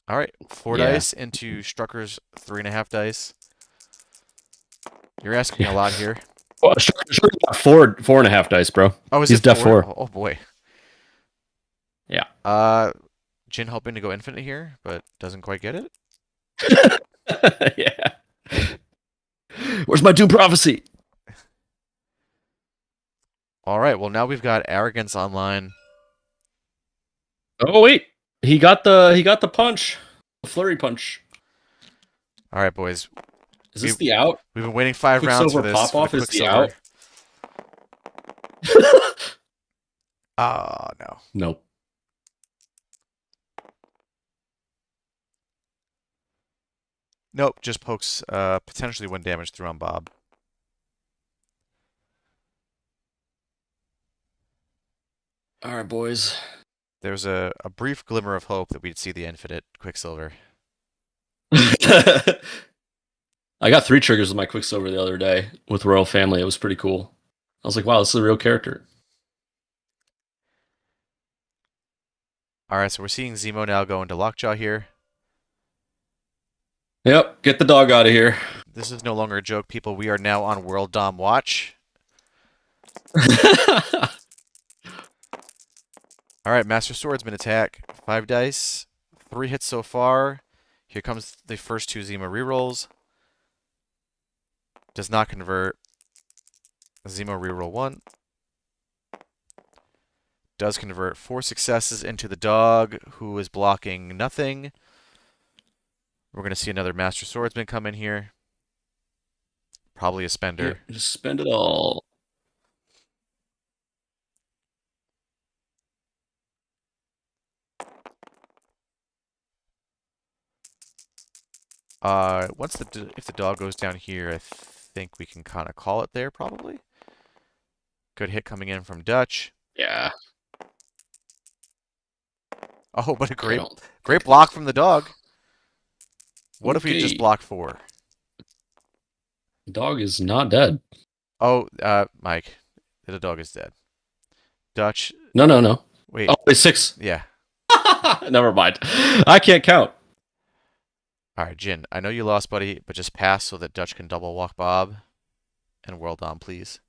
All right, 4 Yeah. dice into Strucker's 3.5 dice. You're asking a Yeah. lot here. Well, sure got 4.5 dice, bro. Oh, is He's it def 4? 4. Oh boy. Yeah. Jin hoping to go infinite here, but doesn't quite get it. Yeah. Where's my Doom Prophecy? All right, well now we've got Arrogance online. Oh wait. He got the punch. The flurry punch. All right, boys. Is this the out? We've been waiting 5 rounds for Quicksilver this, pop for the off is the Quicksilver. out. Oh, no. Nope. Nope, just pokes potentially 1 damage through on Bob. All right, boys. There was a brief glimmer of hope that we'd see the infinite Quicksilver. I got 3 triggers with my Quicksilver the other day with Royal Family. It was pretty cool. I was like, wow, this is a real character. Alright, so we're seeing Zemo now go into Lockjaw here. Yep, get the dog out of here. This is no longer a joke, people. We are now on World Dom Watch. Alright, Master Swordsman attack. 5 dice. 3 hits so far. Here comes the first 2 Zemo rerolls. Does not convert. Zemo reroll 1. Does convert. 4 successes into the dog, who is blocking nothing. We're going to see another Master Swordsman come in here. Probably a spender. Yep, just spend it all. If the dog goes down here, I think we can kind of call it there, probably. Good hit coming in from Dutch. Yeah, Oh, but a I great don't great think block from the dog. What if we Okay. just blocked 4? The dog is not dead. Oh, Mike, the dog is dead. Dutch, No, no, no. wait, Oh, it's 6. yeah. Never mind. I can't count. All right, Jin, I know you lost, buddy, but just pass so that Dutch can double walk Bob. And World Dom, please.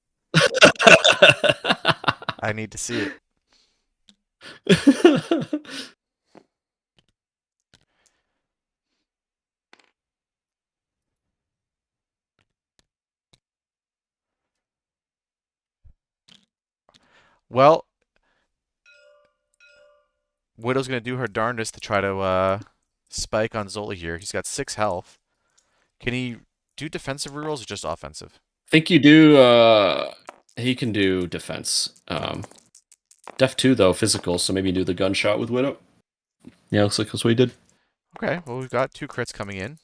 I need to see it. Well, Widow's gonna do her darndest to try to spike on Zola here. He's got 6 health. Can he do defensive rerolls or just offensive? think you do. He can do defense. Def 2 though, physical. So maybe do the gunshot with Widow. Yeah, looks like that's what he did. Okay, well, we've got 2 crits coming in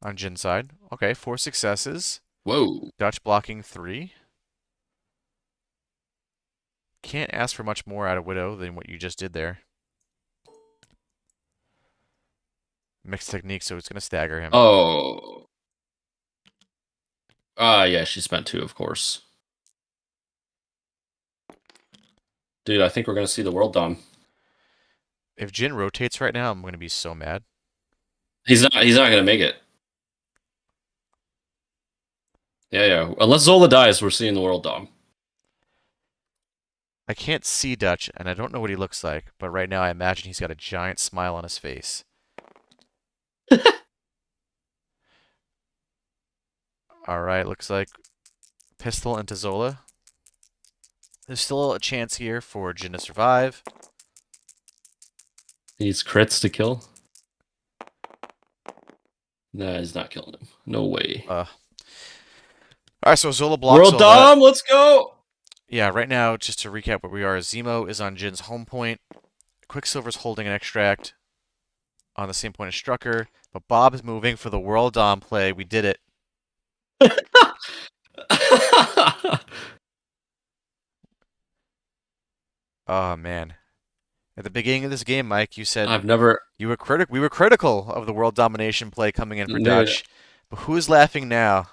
on Jin's side. Okay, 4 successes. Whoa. Dutch blocking 3. Can't ask for much more out of Widow than what you just did there. Mixed technique, so it's going to stagger him. Oh. Yeah, she spent 2, of course. Dude, I think we're gonna see the world dom. If Jin rotates right now, I'm going to be so mad. He's not. He's not gonna make it. Yeah, yeah. Unless Zola dies, we're seeing the world dom. I can't see Dutch, and I don't know what he looks like, but right now I imagine he's got a giant smile on his face. Alright, looks like pistol into Zola. There's still a chance here for Jin to survive. He needs crits to kill. Nah, he's not killing him. No way. Alright, so Zola blocks World all that. dom, let's go. Yeah, right now, just to recap where we are, Zemo is on Jin's home point. Quicksilver's holding an extract on the same point as Strucker, but Bob is moving for the World Dom play. We did it. Oh man. At the beginning of this game, Mike, you said I've never. we were critical of the world domination play coming in for Dutch. But who's laughing now?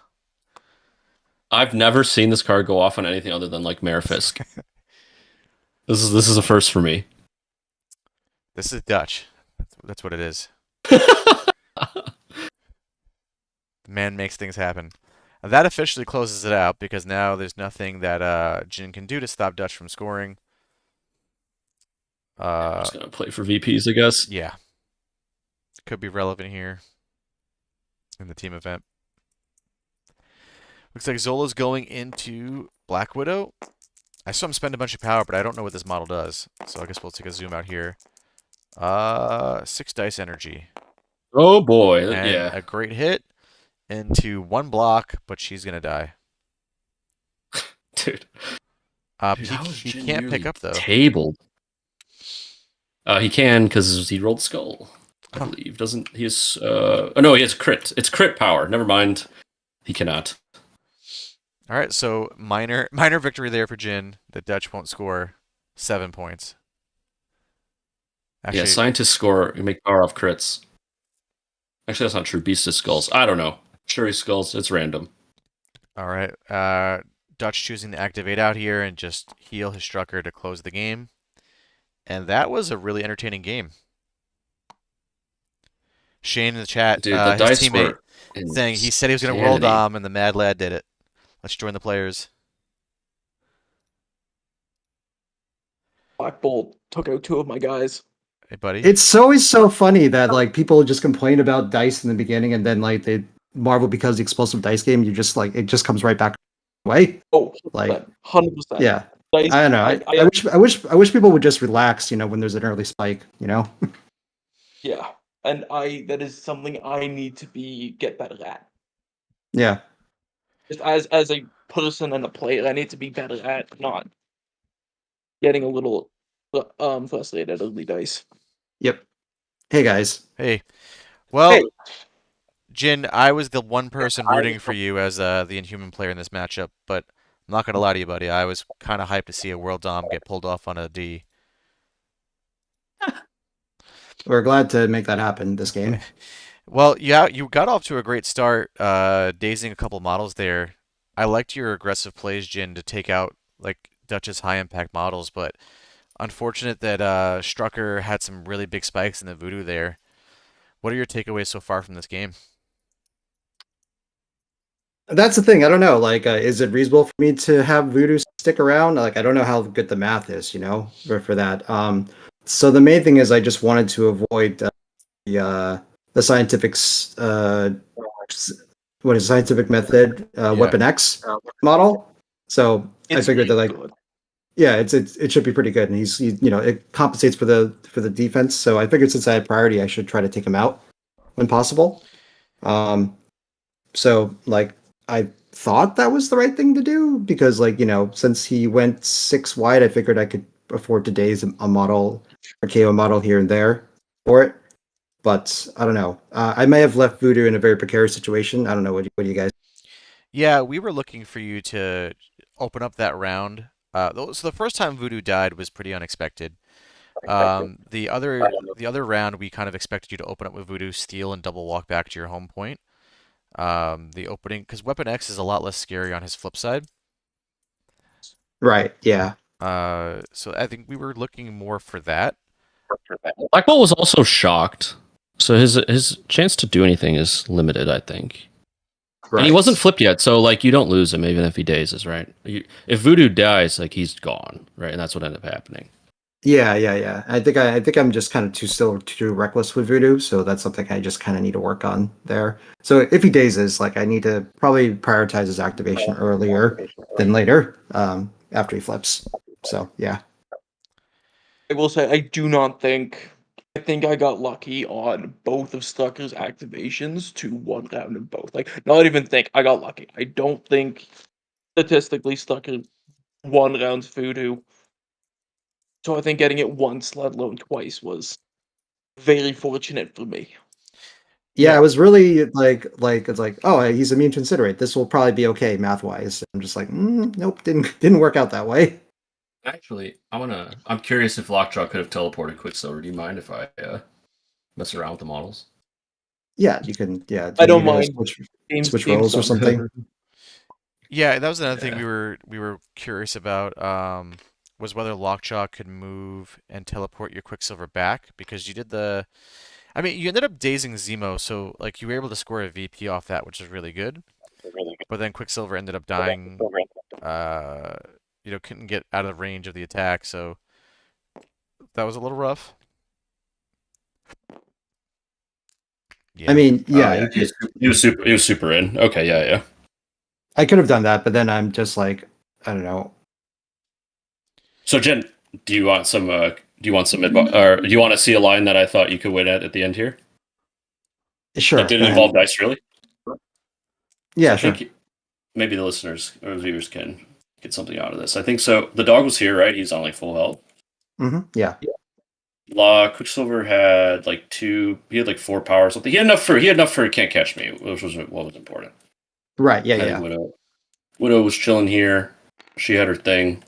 I've never seen this card go off on anything other than like Mare Fisk. This is a first for me. This is Dutch. That's what it is. The man makes things happen. That officially closes it out because now there's nothing that Jin can do to stop Dutch from scoring. I'm just gonna play for VPs, I guess. Yeah. Could be relevant here in the team event. Looks like Zola's going into Black Widow. I saw him spend a bunch of power, but I don't know what this model does. So I guess we'll take a zoom out here. 6 dice energy. Oh boy, And yeah. a great hit into 1 block, but she's gonna die. Dude, He can't pick up though. Tabled. He can because he rolled skull. I believe doesn't he? Is oh no, he has crit. It's crit power. Never mind. He cannot. All right, so minor victory there for Jin. The Dutch won't score 7 points. Yeah, Actually, scientists score and make power off crits. Actually, that's not true. Beast is skulls. I don't know. Sure, he's skulls. It's random. all right. Dutch choosing to activate out here and just heal his Strucker to close the game. And that was a really entertaining game. Shane in the chat, Dude, the his dice teammate were saying he said he was going to world insanity. dom and the Mad Lad did it. Let's join the players. Black Bolt took out 2 of my guys. Hey, buddy. It's always so funny that like people just complain about dice in the beginning and then like they marvel because the explosive dice game, you just like it just comes right back away. Oh, Like 100%. yeah. Dice, I don't know. I wish people would just relax, when there's an early spike. yeah. And that is something I need to get better at. Yeah. Just as a person and a player, I need to be better at not getting a little frustrated at ugly dice. Yep. Hey guys. Hey. Well, Hey. Jin, I was the one person rooting for you as the Inhuman player in this matchup, but I'm not going to lie to you, buddy. I was kind of hyped to see a World Dom get pulled off on a D. We're glad to make that happen this game. Well, yeah, you got off to a great start, dazing a couple models there. I liked your aggressive plays, Jin, to take out like Dutch's high impact models, but unfortunate that Strucker had some really big spikes in the voodoo there. What are your takeaways so far from this game? That's the thing. I don't know. Like, is it reasonable for me to have Voodoo stick around? Like, I don't know how good the math is, for that. So the main thing is I just wanted to avoid the what is scientific method Weapon X model. So I figured that like good. yeah, it should be pretty good, and it compensates for the defense. So I figured since I had priority, I should try to take him out when possible. So like I thought that was the right thing to do because like since he went 6 wide, I figured I could afford to daze a model or KO model here and there for it. But I don't know. I may have left Voodoo in a very precarious situation. I don't know. What do you guys? Yeah, we were looking for you to open up that round. So the first time Voodoo died was pretty unexpected. The other round we kind of expected you to open up with Voodoo, steal, and double walk back to your home point. The opening because Weapon X is a lot less scary on his flip side. Right. Yeah. So I think we were looking more for that. Black Bolt was also shocked, so his chance to do anything is limited, I think. Right. And he wasn't flipped yet, so like you don't lose him even if he dazes, right? If Voodoo dies, like he's gone, right? And that's what ended up happening. Yeah. I think I'm just kind of too reckless with Voodoo, so that's something I just kind of need to work on there. So if he dazes, like I need to probably prioritize his activation earlier than later, after he flips. So yeah. I will say I do not think I think I got lucky on both of Stucker's activations to one round in both. Like not even think I got lucky. I don't think statistically Stucker one round's voodoo. So I think getting it once, let alone twice, was very fortunate for me. Yeah, it was really like it's like, oh, he's immune to incinerate. This will probably be okay math wise. I'm just like, nope, didn't work out that way. Actually, I'm curious if Lockjaw could have teleported Quicksilver. Do you mind if I mess around with the models? Yeah, you can. Yeah, I don't mind. Switch roles or something. Yeah, that was another thing we were curious about. Was whether Lockjaw could move and teleport your Quicksilver back because you did the. I mean, you ended up dazing Zemo, so like you were able to score a VP off that, which is really good. But then Quicksilver ended up dying. Couldn't get out of the range of the attack, so that was a little rough. Yeah. I mean, yeah, he was super in. Okay, yeah. I could have done that, but then I'm just like, I don't know. So Jen, do you want some or do you want to see a line that I thought you could win at the end here? Sure. That didn't involve dice, really? Yeah, so sure. I think maybe the listeners or viewers can get something out of this. I think so. The dog was here, right? He's on like full health. Yeah. Quicksilver had he had like 4 power or something. He had enough for Can't Catch Me, which was what was important. Right. Yeah. Widow was chilling here. She had her thing.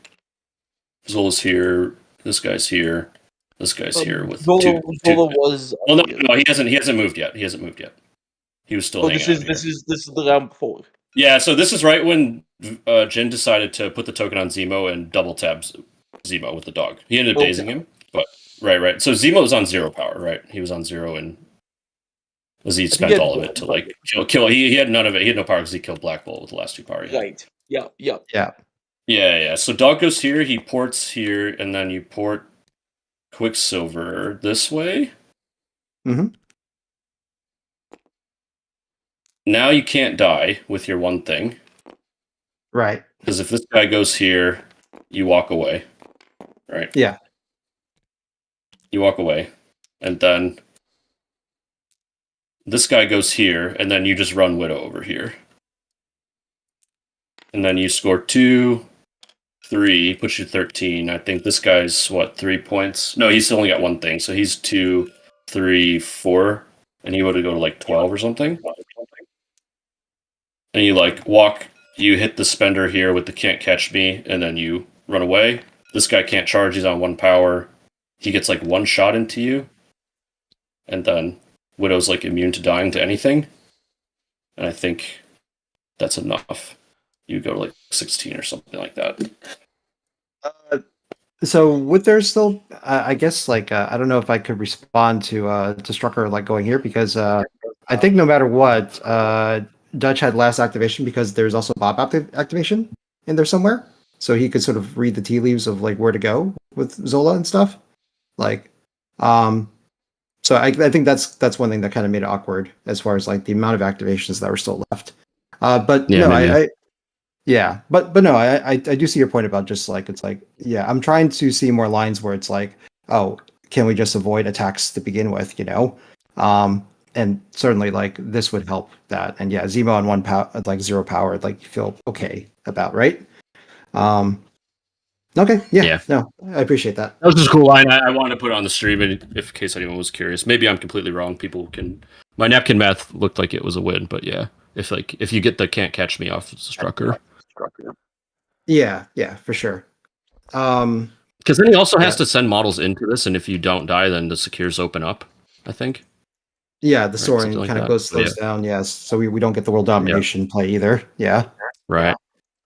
Zola's here. This guy's here. This guy's here with Zola, two. Zola was. Well, no, he hasn't moved yet. He hasn't moved yet. He was still Oh, hanging this is out this here. is this is the round before. Yeah, so this is right when Jin decided to put the token on Zemo and double tap Zemo with the dog. He ended up dazing him, but right. So Zemo was on 0 power, right? He was on 0 and he I think he spent had all of it to like kill. He had none of it. He had no power because he killed Black Bolt with the last 2 power. He had. Right. Yeah. Yeah. Yeah. So dog goes here. He ports here, and then you port Quicksilver this way. Mm-hmm. Now you can't die with your one thing. Right. Because if this guy goes here, you walk away. Right? Yeah. You walk away. And then this guy goes here, and then you just run Widow over here. And then you score 2, 3, puts you 13. I think this guy's, 3 points? No, he's only got one thing. So he's 2, 3, 4. And he would go to like 12 or something. And you walk, you hit the spender here with the can't catch me, and then you run away. This guy can't charge, he's on 1 power. He gets 1 shot into you. And then Widow's immune to dying to anything. And I think that's enough. You go to 16 or something like that. So would there still? I guess I don't know if I could respond to Strucker going here because I think no matter what, Dutch had last activation because there's also Bob activation in there somewhere, so he could sort of read the tea leaves of where to go with Zola and stuff. So I think that's one thing that kind of made it awkward as far as the amount of activations that were still left. But Yeah, no, maybe. but no, I do see your point about just yeah, I'm trying to see more lines where it's oh, can we just avoid attacks to begin with, and certainly this would help that. And yeah, Zemo on 1 power, 0 power, you feel okay about, right? Okay, yeah, no, I appreciate that. That was just a cool line. I wanted to put it on the stream in case anyone was curious. Maybe I'm completely wrong. People can. My napkin math looked like it was a win, but yeah, if you get the can't catch me off Strucker. Yeah, for sure. Because then he also has to send models into this, and if you don't die, then the secures open up, I think. Yeah, the soaring kind of slows down, yes. So we don't get the world domination play either. Yeah. Right.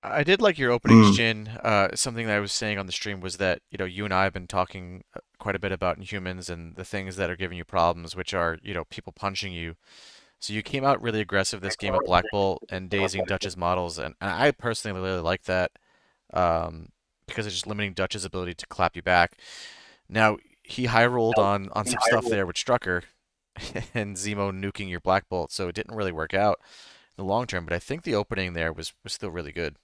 I did like your openings, Jin. Something that I was saying on the stream was that, you and I have been talking quite a bit about Inhumans and the things that are giving you problems, which are, people punching you. So you came out really aggressive this game at Black Bolt and dazing Dutch's models, and I personally really like that because it's just limiting Dutch's ability to clap you back. Now, he high rolled on some stuff there with Strucker and Zemo nuking your Black Bolt, so it didn't really work out in the long term, but I think the opening there was still really good.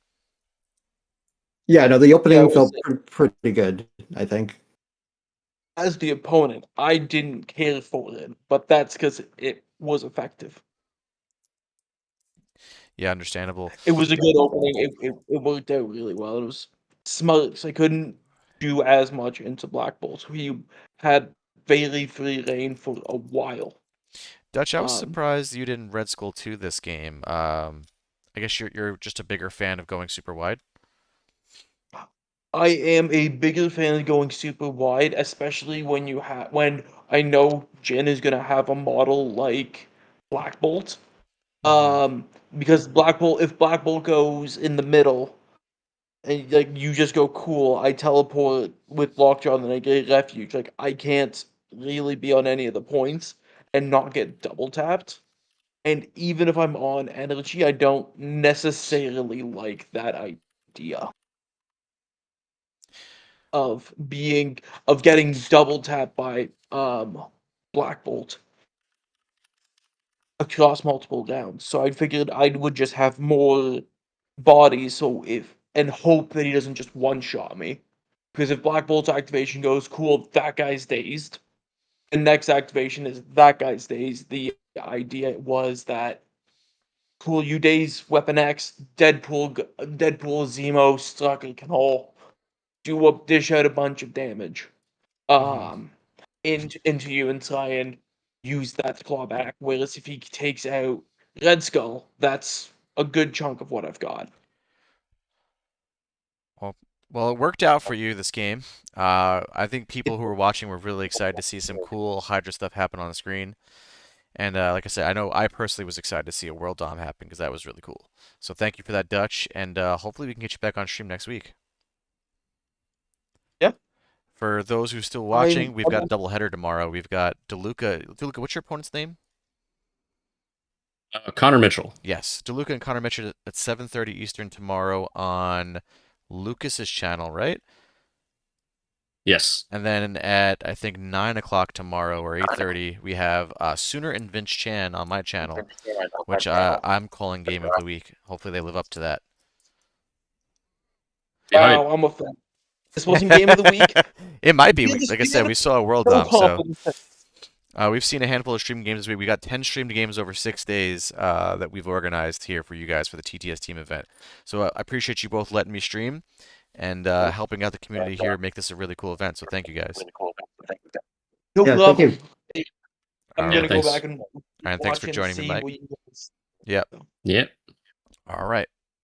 Yeah, no, the opening felt pretty good, I think. As the opponent, I didn't care for it, but that's because it was effective. Yeah, understandable. It was a good opening. It worked out really well. It was smart, so I couldn't do as much into Black Bolt. So he had very free reign for a while. Dutch, I was surprised you didn't Red Skull 2 this game. I guess you're just a bigger fan of going super wide. I am a bigger fan of going super wide, especially when when I know Jin is gonna have a model like Black Bolt. Because if Black Bolt goes in the middle, and you just go cool, I teleport with Lockjaw and then I get refuge. I can't really be on any of the points and not get double tapped. And even if I'm on energy, I don't necessarily like that idea of getting double tapped by Black Bolt across multiple rounds. So I figured I would just have more bodies and hope that he doesn't just one shot me. Because if Black Bolt's activation goes, cool, that guy's dazed. And next activation is that guy's dazed. The idea was that cool, you daze Weapon X, Deadpool, Zemo, Strucker can all dish out a bunch of damage. Into you and try and use that to claw back. Whereas if he takes out Red Skull, that's a good chunk of what I've got. Well, Well, it worked out for you this game. I think people who were watching were really excited to see some cool Hydra stuff happen on the screen. And like I said, I know I personally was excited to see a World Dom happen because that was really cool. So thank you for that, Dutch, and hopefully we can get you back on stream next week. Yeah. For those who are still I watching, we've got a doubleheader tomorrow. We've got Deluca. Deluca, what's your opponent's name? Connor Mitchell. Yes, Deluca and Connor Mitchell at 7:30 Eastern tomorrow on Lucas's channel, right? Yes. And then at I think 9 o'clock tomorrow or 8:30, we have Sooner and Vince Chan on my channel, which I'm calling Game of the Week. Hopefully they live up to that. Wow, I'm a fan. This wasn't game of the week. It might be. You just- Like I you said, gotta we saw a World No Dom, so confidence. we've seen a handful of streamed games this week. We got 10 streamed games over 6 days that we've organized here for you guys for the TTS team event. So I appreciate you both letting me stream and helping out the community here, make this a really cool event. So thank you guys. No Yeah, thank problem. you. I'm All gonna right. go Thanks. back and All right, thanks for watch and joining me, see Mike. what you guys. Yep. Yep. All right.